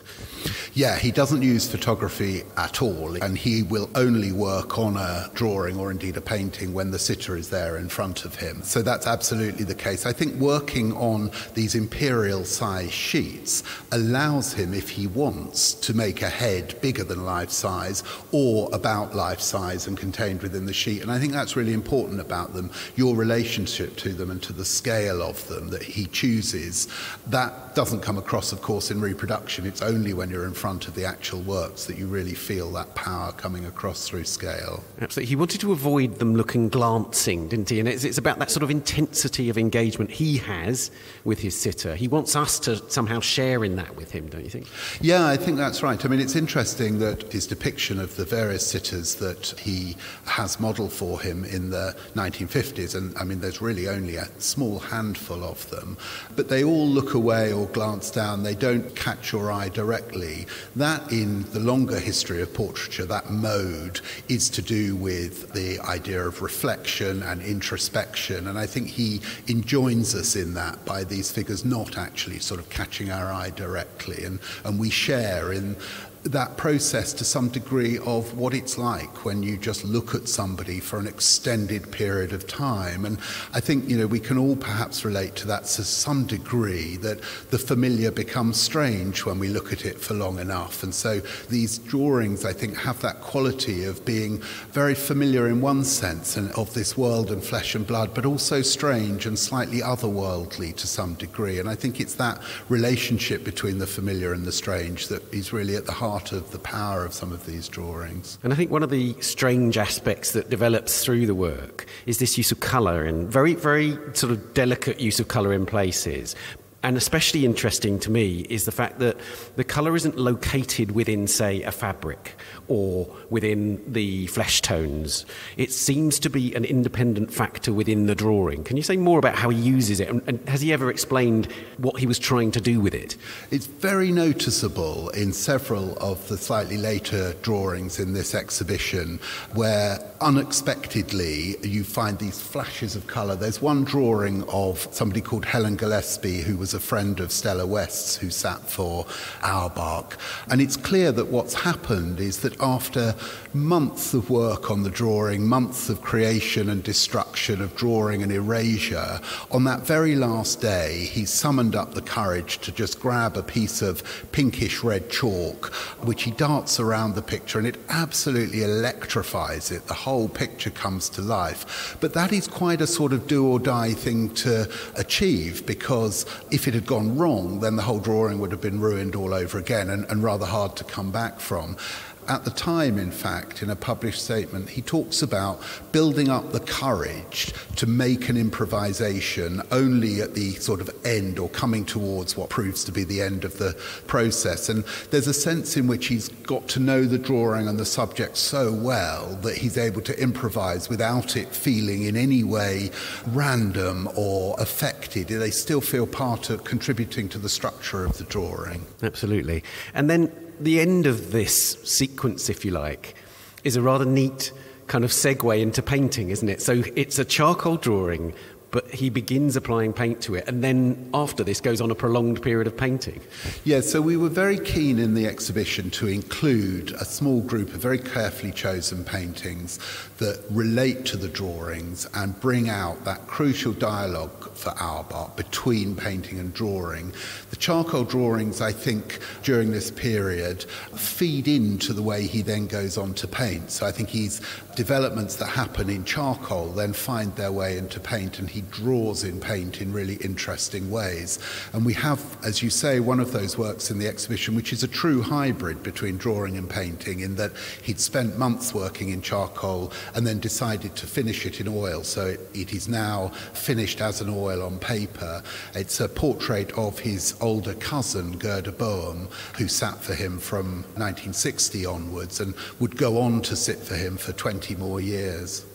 Yeah, he doesn't use photography at all, and he will only work on a drawing or indeed a painting when the sitter is there in front of him. So that's absolutely the case. I think working on these imperial-size sheets allows him, if he wants, to make a head bigger than life size or about life size and contained within the sheet. And I think that's really important about them, your relationship to them and to the scale of them that he chooses. That doesn't come across, of course, in reproduction. It's only when you're in front of the actual works that you really feel that power coming across through scale. Absolutely. He wanted to avoid them looking glancing, didn't he? And it's about that sort of intensity of engagement he has with his sitter. He wants us to somehow share in that with him, don't you think? Yeah, I think that's right. I mean, it's interesting that his depiction of the various sitters that he has modelled for him in the 1950s, and I mean, there's really only a small handful of them, but they all look away or glance down. They don't catch your eye directly. That, in the longer history of portraiture, that mode is to do with the idea of reflection and introspection, and I think he enjoins us in that by these figures not actually sort of catching our eye directly, and we share in that process to some degree of what it's like when you just look at somebody for an extended period of time. And I think, we can all perhaps relate to that to some degree, that the familiar becomes strange when we look at it for long enough. And so these drawings, I think, have that quality of being very familiar in one sense and of this world and flesh and blood, but also strange and slightly otherworldly to some degree. And I think it's that relationship between the familiar and the strange that is really at the heart of the power of some of these drawings. And I think one of the strange aspects that develops through the work is this use of colour, and very, very sort of delicate use of colour in places. And especially interesting to me is the fact that the colour isn't located within, say, a fabric or within the flesh tones. It seems to be an independent factor within the drawing. Can you say more about how he uses it? And has he ever explained what he was trying to do with it? It's very noticeable in several of the slightly later drawings in this exhibition, where unexpectedly you find these flashes of colour. There's one drawing of somebody called Helen Gillespie, who was a friend of Stella West's, who sat for Auerbach. And it's clear that what's happened is that after months of work on the drawing, months of creation and destruction of drawing and erasure, on that very last day, he summoned up the courage to just grab a piece of pinkish red chalk, which he darts around the picture, and it absolutely electrifies it. The whole picture comes to life. But that is quite a sort of do or die thing to achieve, because if it had gone wrong, then the whole drawing would have been ruined all over again and rather hard to come back from. At the time, in fact, in a published statement, he talks about building up the courage to make an improvisation only at the sort of end, or coming towards what proves to be the end of the process. And there's a sense in which he's got to know the drawing and the subject so well that he's able to improvise without it feeling in any way random or affected. They still feel part of contributing to the structure of the drawing. Absolutely. And then the end of this sequence, if you like, is a rather neat kind of segue into painting, isn't it? So it's a charcoal drawing but he begins applying paint to it, and then after this goes on a prolonged period of painting. Yeah, so we were very keen in the exhibition to include a small group of very carefully chosen paintings that relate to the drawings and bring out that crucial dialogue for Auerbach between painting and drawing. The charcoal drawings, I think, during this period feed into the way he then goes on to paint. So I think developments that happen in charcoal then find their way into paint, and he draws in paint in really interesting ways. And we have, as you say, one of those works in the exhibition which is a true hybrid between drawing and painting, in that he'd spent months working in charcoal and then decided to finish it in oil. So it is now finished as an oil on paper. It's a portrait of his older cousin, Gerda Boehm, who sat for him from 1960 onwards and would go on to sit for him for 20 more years.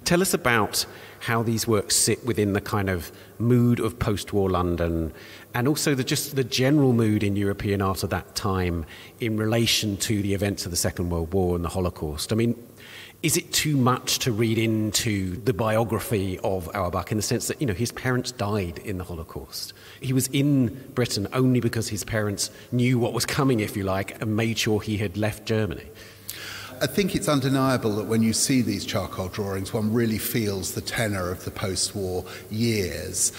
Tell us about how these works sit within the kind of mood of post-war London, and also the general mood in European art of that time in relation to the events of the Second World War and the Holocaust. I mean, is it too much to read into the biography of Auerbach in the sense that, his parents died in the Holocaust? He was in Britain only because his parents knew what was coming, if you like, and made sure he had left Germany. I think it's undeniable that when you see these charcoal drawings, one really feels the tenor of the post-war years.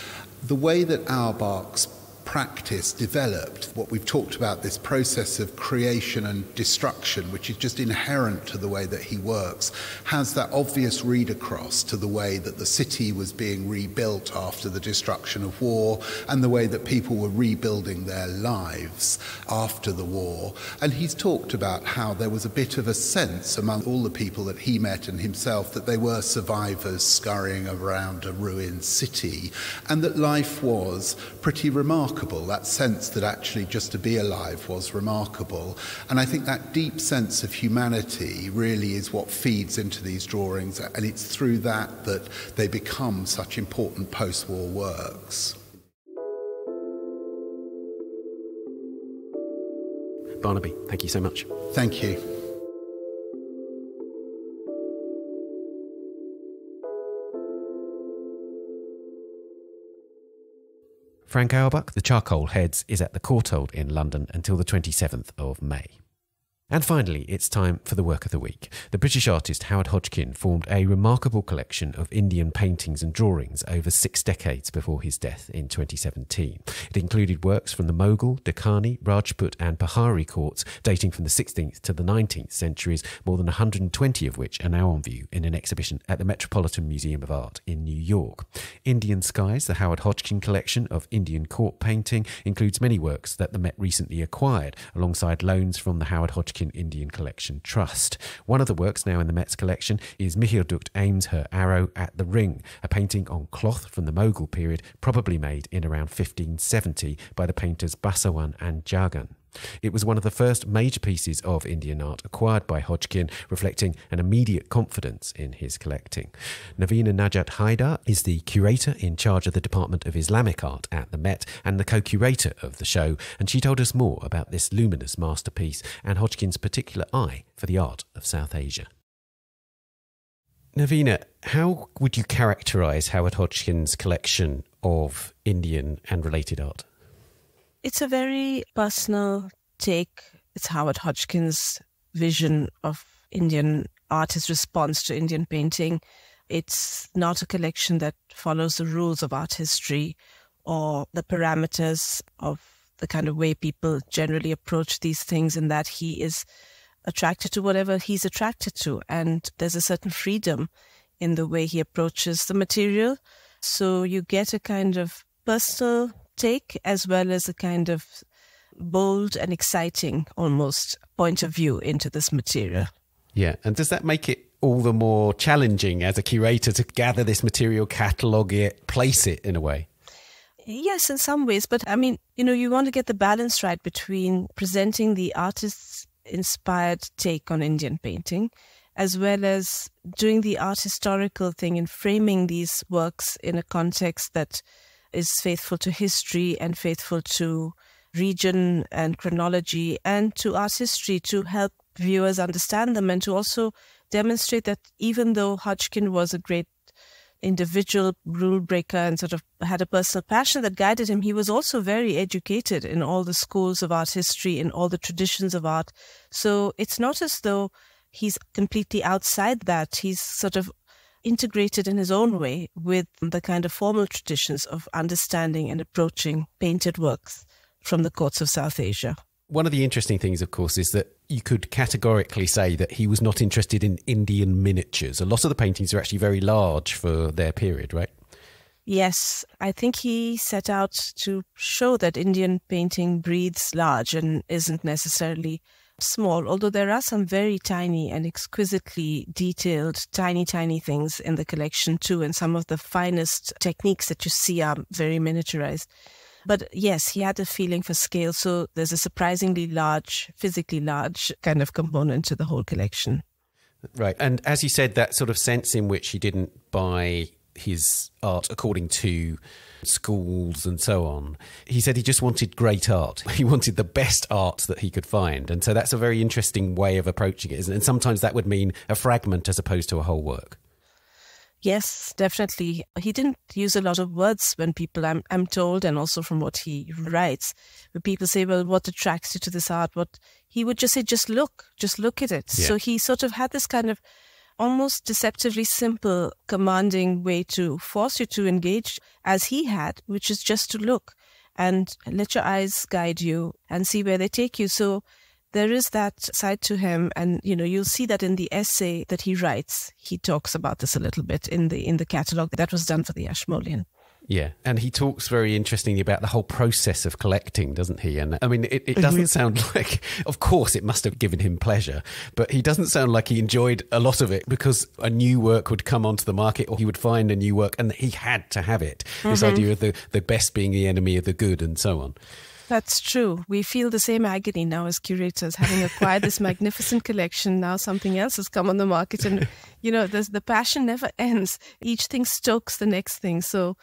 The way that Auerbach's practice developed, what we've talked about, this process of creation and destruction, which is just inherent to the way that he works, has that obvious read across to the way that the city was being rebuilt after the destruction of war and the way that people were rebuilding their lives after the war. And he's talked about how there was a bit of a sense among all the people that he met and himself that they were survivors scurrying around a ruined city, and that life was pretty remarkable. That sense that actually just to be alive was remarkable. And I think that deep sense of humanity really is what feeds into these drawings, and it's through that that they become such important post-war works. Barnaby, thank you so much. Thank you. Frank Auerbach, The Charcoal Heads, is at the Courtauld in London until the 27th of May. And finally, it's time for the work of the week. The British artist Howard Hodgkin formed a remarkable collection of Indian paintings and drawings over 6 decades before his death in 2017. It included works from the Mughal, Deccani, Rajput and Pahari courts dating from the 16th to the 19th centuries, more than 120 of which are now on view in an exhibition at the Metropolitan Museum of Art in New York. Indian Skies, the Howard Hodgkin collection of Indian court painting, includes many works that the Met recently acquired, alongside loans from the Howard Hodgkin Indian Collection Trust. One of the works now in the Met's collection is Mihrdukht Aims Her Arrow at the Ring, a painting on cloth from the Mughal period, probably made in around 1570 by the painters Basawan and Jagan. It was one of the first major pieces of Indian art acquired by Hodgkin, reflecting an immediate confidence in his collecting. Navina Najat Haidar is the curator in charge of the Department of Islamic Art at the Met and the co-curator of the show, and she told us more about this luminous masterpiece and Hodgkin's particular eye for the art of South Asia. Navina, how would you characterise Howard Hodgkin's collection of Indian and related art? It's a very personal take. It's Howard Hodgkin's vision of Indian art, his response to Indian painting. It's not a collection that follows the rules of art history or the parameters of the kind of way people generally approach these things, in that he is attracted to whatever he's attracted to. And there's a certain freedom in the way he approaches the material. So you get a kind of personal take as well as a kind of bold and exciting almost point of view into this material. Yeah, and does that make it all the more challenging as a curator to gather this material, catalogue it, place it in a way? Yes, in some ways. But I mean, you want to get the balance right between presenting the artist's inspired take on Indian painting, as well as doing the art historical thing and framing these works in a context that is faithful to history and faithful to region and chronology and to art history, to help viewers understand them and to also demonstrate that even though Hodgkin was a great individual rule breaker and sort of had a personal passion that guided him, he was also very educated in all the schools of art history, in all the traditions of art. So it's not as though he's completely outside that. He's sort of integrated in his own way with the kind of formal traditions of understanding and approaching painted works from the courts of South Asia. One of the interesting things, of course, is that you could categorically say that he was not interested in Indian miniatures. A lot of the paintings are actually very large for their period, right? Yes, I think he set out to show that Indian painting breathes large and isn't necessarily small, although there are some very tiny and exquisitely detailed tiny things in the collection too, and some of the finest techniques that you see are very miniaturized. But yes, he had a feeling for scale, so there's a surprisingly large, physically large kind of component to the whole collection. Right, and as you said, that sort of sense in which he didn't buy his art according to schools and so on. He said he just wanted great art. He wanted the best art that he could find. And so that's a very interesting way of approaching it, isn't it? And sometimes that would mean a fragment as opposed to a whole work. Yes, definitely. He didn't use a lot of words when people, I'm told, and also from what he writes, when people say, well, what attracts you to this art? What he would just say, just look at it. Yeah. So he sort of had this kind of almost deceptively simple, commanding way to force you to engage as he had, which is just to look and let your eyes guide you and see where they take you. So there is that side to him, and you'll see that in the essay that he writes. He talks about this a little bit in the catalogue that was done for the Ashmolean. Yeah, and he talks very interestingly about the whole process of collecting, doesn't he? And I mean, it doesn't sound like, of course, it must have given him pleasure, but he doesn't sound like he enjoyed a lot of it because a new work would come onto the market or he would find a new work and he had to have it. Mm-hmm. This idea of the best being the enemy of the good and so on. That's true. We feel the same agony now as curators, having acquired this magnificent collection. Now something else has come on the market and, the passion never ends. Each thing stokes the next thing. So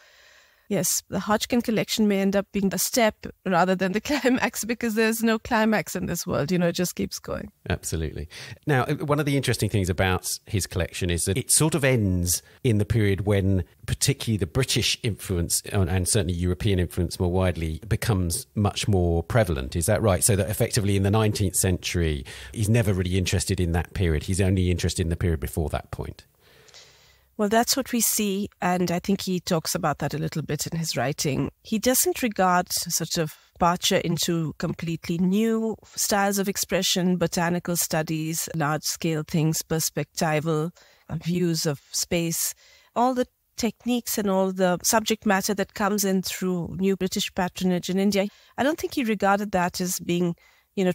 yes, the Hodgkin collection may end up being a step rather than the climax because there's no climax in this world. It just keeps going. Absolutely. Now, one of the interesting things about his collection is that it sort of ends in the period when particularly the British influence and certainly European influence more widely becomes much more prevalent. Is that right? So that effectively in the 19th century, he's never really interested in that period. He's only interested in the period before that point. Well, that's what we see, and I think he talks about that a little bit in his writing. He doesn't regard sort of departure into completely new styles of expression, botanical studies, large-scale things, perspectival views of space, all the techniques and all the subject matter that comes in through new British patronage in India. I don't think he regarded that as being,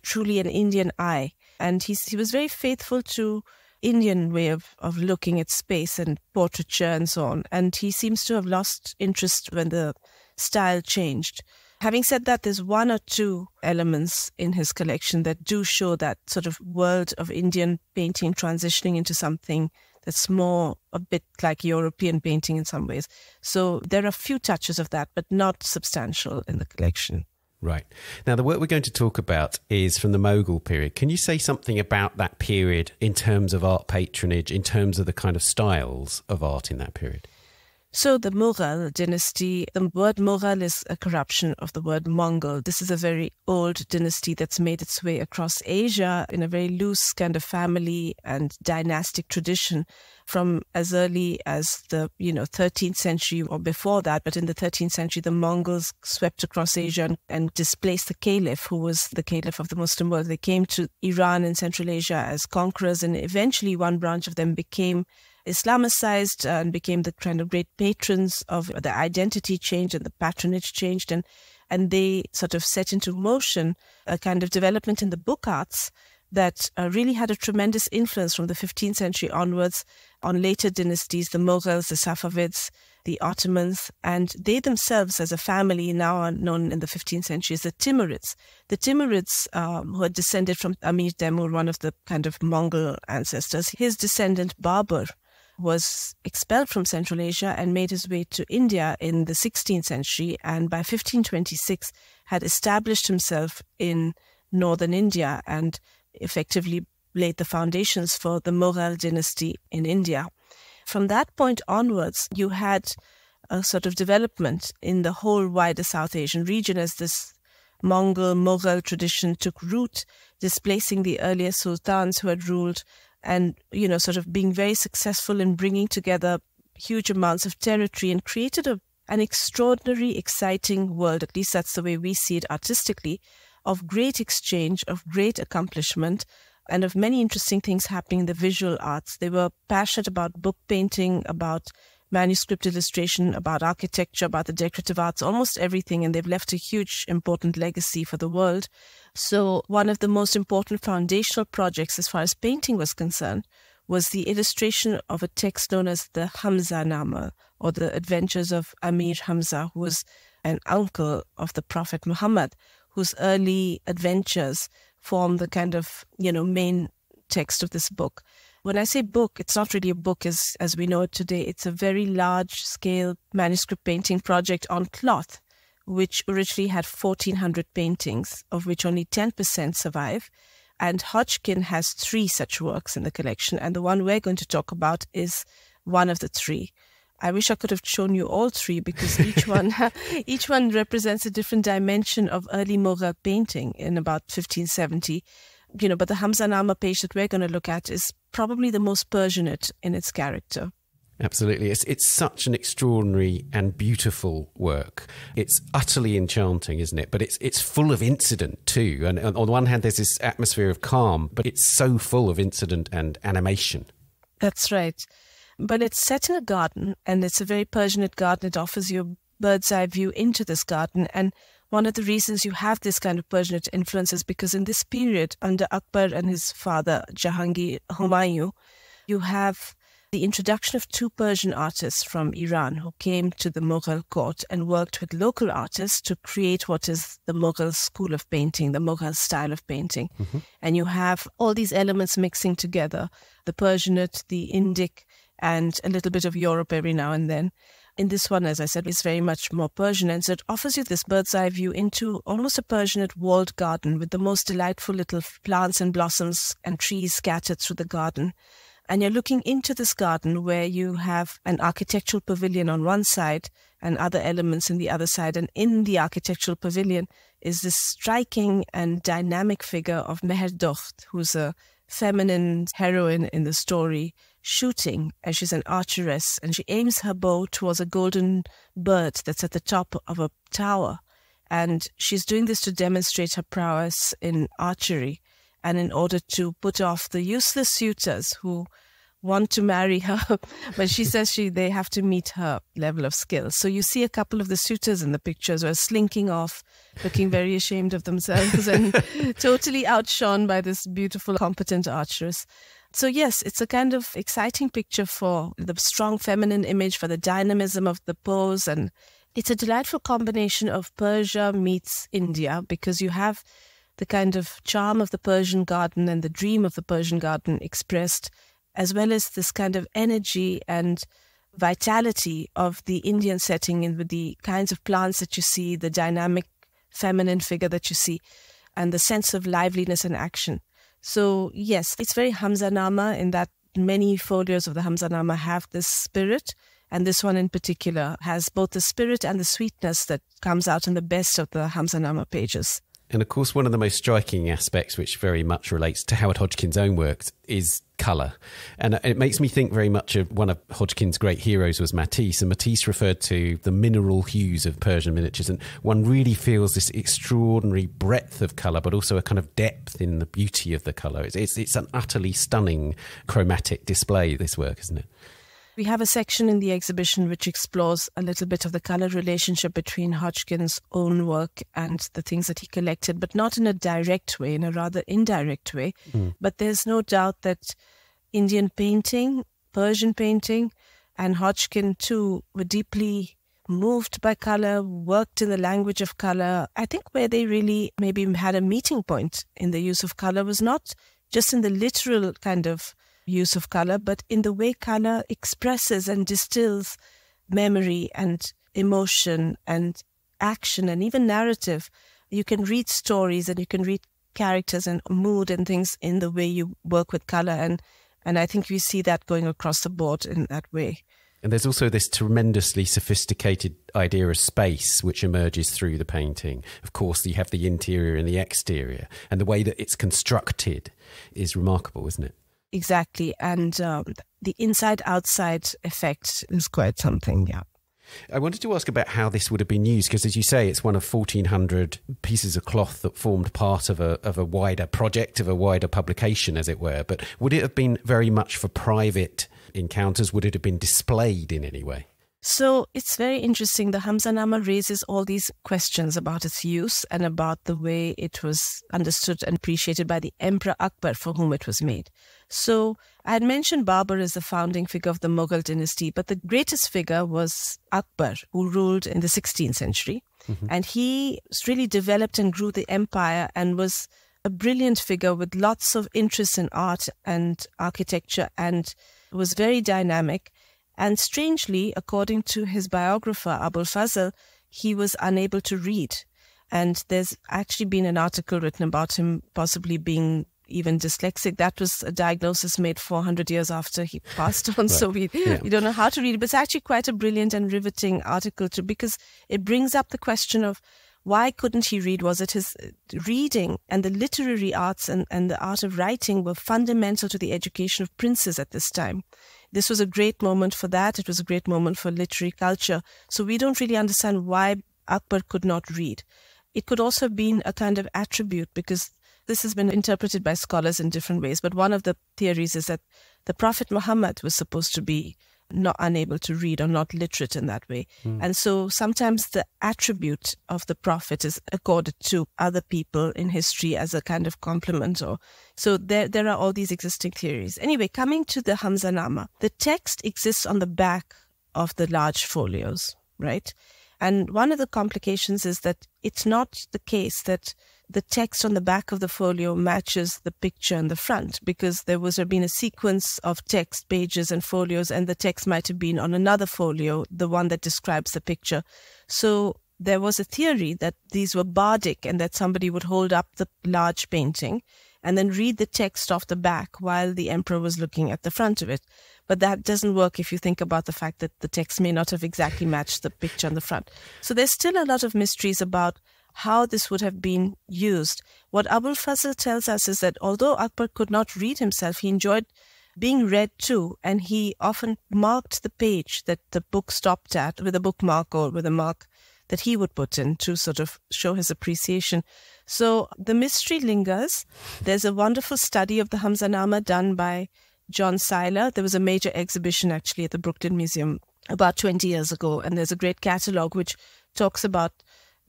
truly an Indian eye, and he was very faithful to Indian way of looking at space and portraiture and so on. And he seems to have lost interest when the style changed. Having said that, there's one or two elements in his collection that do show that sort of world of Indian painting transitioning into something that's more a bit like European painting in some ways. So there are a few touches of that, but not substantial in the collection. Right. Now, the work we're going to talk about is from the Mughal period. Can you say something about that period in terms of art patronage, in terms of the kind of styles of art in that period? So the Mughal dynasty, the word Mughal is a corruption of the word Mongol. This is a very old dynasty that's made its way across Asia in a very loose kind of family and dynastic tradition from as early as the 13th century or before that. But in the 13th century, the Mongols swept across Asia and displaced the caliph, who was the caliph of the Muslim world. They came to Iran and Central Asia as conquerors, and eventually one branch of them became Islamicized and became the kind of great patrons of the identity changed and the patronage changed. And they sort of set into motion a kind of development in the book arts that really had a tremendous influence from the 15th century onwards on later dynasties, the Mughals, the Safavids, the Ottomans, and they themselves as a family now are known in the 15th century as the Timurids. The Timurids, who had descended from Amir Temur, one of the kind of Mongol ancestors, his descendant Babur was expelled from Central Asia and made his way to India in the 16th century, and by 1526 had established himself in northern India and effectively laid the foundations for the Mughal dynasty in India. from that point onwards, you had a sort of development in the whole wider South Asian region as this Mongol, Mughal tradition took root, displacing the earlier sultans who had ruled and, sort of being very successful in bringing together huge amounts of territory and created an extraordinary, exciting world, at least that's the way we see it artistically, of great exchange, of great accomplishment, and of many interesting things happening in the visual arts. They were passionate about book painting, about manuscript illustration, about architecture, about the decorative arts, almost everything, and they've left a huge, important legacy for the world. So one of the most important foundational projects as far as painting was concerned was the illustration of a text known as the Hamzanāma, or the Adventures of Amir Hamza, who was an uncle of the Prophet Muhammad, whose early adventures form the kind of, main text of this book. When I say book, it's not really a book as we know it today. It's a very large-scale manuscript painting project on cloth, which originally had 1,400 paintings, of which only 10% survive. And Hodgkin has 3 such works in the collection, and the one we're going to talk about is one of the 3. I wish I could have shown you all 3 because each one represents a different dimension of early Mughal painting in about 1570. But the Hamzanāma page that we're going to look at is probably the most Persianate in its character. Absolutely. It's such an extraordinary and beautiful work. It's utterly enchanting, isn't it? But it's full of incident too. And on the one hand, there's this atmosphere of calm, but it's so full of incident and animation. That's right. But it's set in a garden, and it's a very Persianate garden. It offers you a bird's eye view into this garden. And one of the reasons you have this kind of Persianate influence is because in this period, under Akbar and his father, Jahangir Humayun, you have the introduction of 2 Persian artists from Iran who came to the Mughal court and worked with local artists to create what is the Mughal school of painting, the Mughal style of painting. Mm-hmm. And you have all these elements mixing together, the Persianate, the Indic, and a little bit of Europe every now and then. In this one, as I said, it's very much more Persian. And so it offers you this bird's eye view into almost a Persianate walled garden with the most delightful little plants and blossoms and trees scattered through the garden. And you're looking into this garden where you have an architectural pavilion on one side and other elements in the other side. And in the architectural pavilion is this striking and dynamic figure of Mihrdukht, who's a feminine heroine in the story, shooting, and she's an archeress, and she aims her bow towards a golden bird that's at the top of a tower. And she's doing this to demonstrate her prowess in archery and in order to put off the useless suitors who want to marry her, but she says they have to meet her level of skill. So you see a couple of the suitors in the pictures who are slinking off, looking very ashamed of themselves and totally outshone by this beautiful, competent archeress. So yes, it's a kind of exciting picture for the strong feminine image, for the dynamism of the pose. And it's a delightful combination of Persia meets India, because you have the kind of charm of the Persian garden and the dream of the Persian garden expressed, as well as this kind of energy and vitality of the Indian setting and with the kinds of plants that you see, the dynamic feminine figure that you see, and the sense of liveliness and action. So yes, it's very Hamzanāma in that many folios of the Hamzanāma have this spirit, and this one in particular has both the spirit and the sweetness that comes out in the best of the Hamzanāma pages. And of course, one of the most striking aspects, which very much relates to Howard Hodgkin's own works, is colour. And it makes me think very much of one of Hodgkin's great heroes was Matisse. And Matisse referred to the mineral hues of Persian miniatures. And one really feels this extraordinary breadth of colour, but also a kind of depth in the beauty of the colour. It's an utterly stunning chromatic display, this work, isn't it? We have a section in the exhibition which explores a little bit of the colour relationship between Hodgkin's own work and the things that he collected, but not in a direct way, in a rather indirect way. But there's no doubt that Indian painting, Persian painting, and Hodgkin too were deeply moved by colour, worked in the language of colour. I think where they really maybe had a meeting point in the use of colour was not just in the literal kind of use of colour, but in the way colour expresses and distills memory and emotion and action and even narrative. You can read stories and you can read characters and mood and things in the way you work with colour. And And I think we see that going across the board in that way. And there's also this tremendously sophisticated idea of space which emerges through the painting. Of course, you have the interior and the exterior, and the way that it's constructed is remarkable, isn't it? Exactly. And the inside-outside effect is quite something, yeah. I wanted to ask about how this would have been used, because as you say, it's one of 1,400 pieces of cloth that formed part of a wider project, of a wider publication, as it were. But would it have been very much for private encounters? Would it have been displayed in any way? So it's very interesting. The Hamzanāma raises all these questions about its use and about the way it was understood and appreciated by the Emperor Akbar, for whom it was made. So I had mentioned Babur as the founding figure of the Mughal dynasty, but the greatest figure was Akbar, who ruled in the 16th century. Mm-hmm. And he really developed and grew the empire and was a brilliant figure with lots of interest in art and architecture, and was very dynamic. And strangely, according to his biographer, Abul Fazl, he was unable to read. And there's actually been an article written about him possibly being even dyslexic. That was a diagnosis made 400 years after he passed on. Right. So we don't know how to read it. But it's actually quite a brilliant and riveting article too, because it brings up the question of why couldn't he read? Was it his reading and the literary arts and the art of writing were fundamental to the education of princes at this time? This was a great moment for that. It was a great moment for literary culture. So we don't really understand why Akbar could not read. It could also have been a kind of attribute, because this has been interpreted by scholars in different ways. But one of the theories is that the Prophet Muhammad was supposed to be not unable to read or not literate in that way. And so sometimes the attribute of the Prophet is accorded to other people in history as a kind of compliment. So there are all these existing theories. Anyway, coming to the Hamzanāma, the text exists on the back of the large folios, right? And one of the complications is that it's not the case that the text on the back of the folio matches the picture in the front, because there would have been a sequence of text pages and folios, and the text might have been on another folio, the one that describes the picture. So there was a theory that these were bardic, and that somebody would hold up the large painting and then read the text off the back while the emperor was looking at the front of it. But that doesn't work if you think about the fact that the text may not have exactly matched the picture on the front. So there's still a lot of mysteries about how this would have been used. What Abul Fazl tells us is that although Akbar could not read himself, he enjoyed being read too, and he often marked the page that the book stopped at with a bookmark or with a mark that he would put in to sort of show his appreciation. So the mystery lingers. There's a wonderful study of the Hamzanāma done by John Seiler. There was a major exhibition actually at the Brooklyn Museum about 20 years ago, and there's a great catalogue which talks about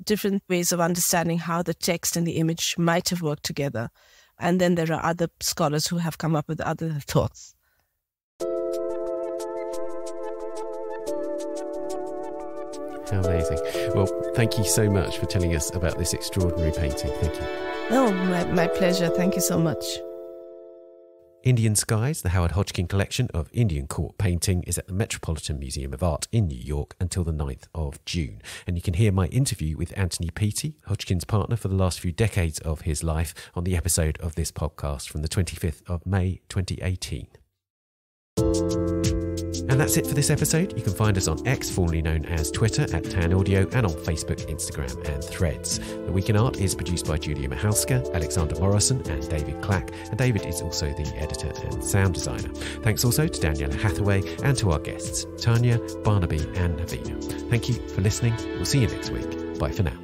different ways of understanding how the text and the image might have worked together. And then there are other scholars who have come up with other thoughts. How amazing. Well, thank you so much for telling us about this extraordinary painting. Thank you. Oh, my pleasure. Thank you so much. Indian Skies, the Howard Hodgkin collection of Indian court painting, is at the Metropolitan Museum of Art in New York until the 9th of June. And you can hear my interview with Anthony Peattie, Hodgkin's partner for the last few decades of his life, on the episode of this podcast from the 25th of May 2018. And that's it for this episode. You can find us on X, formerly known as Twitter, at Tan Audio, and on Facebook, Instagram, and Threads. The Week in Art is produced by Julia Michalska, Alexander Morrison, and David Clack. And David is also the editor and sound designer. Thanks also to Daniela Hathaway and to our guests, Tania, Barnaby, and Navina. Thank you for listening. We'll see you next week. Bye for now.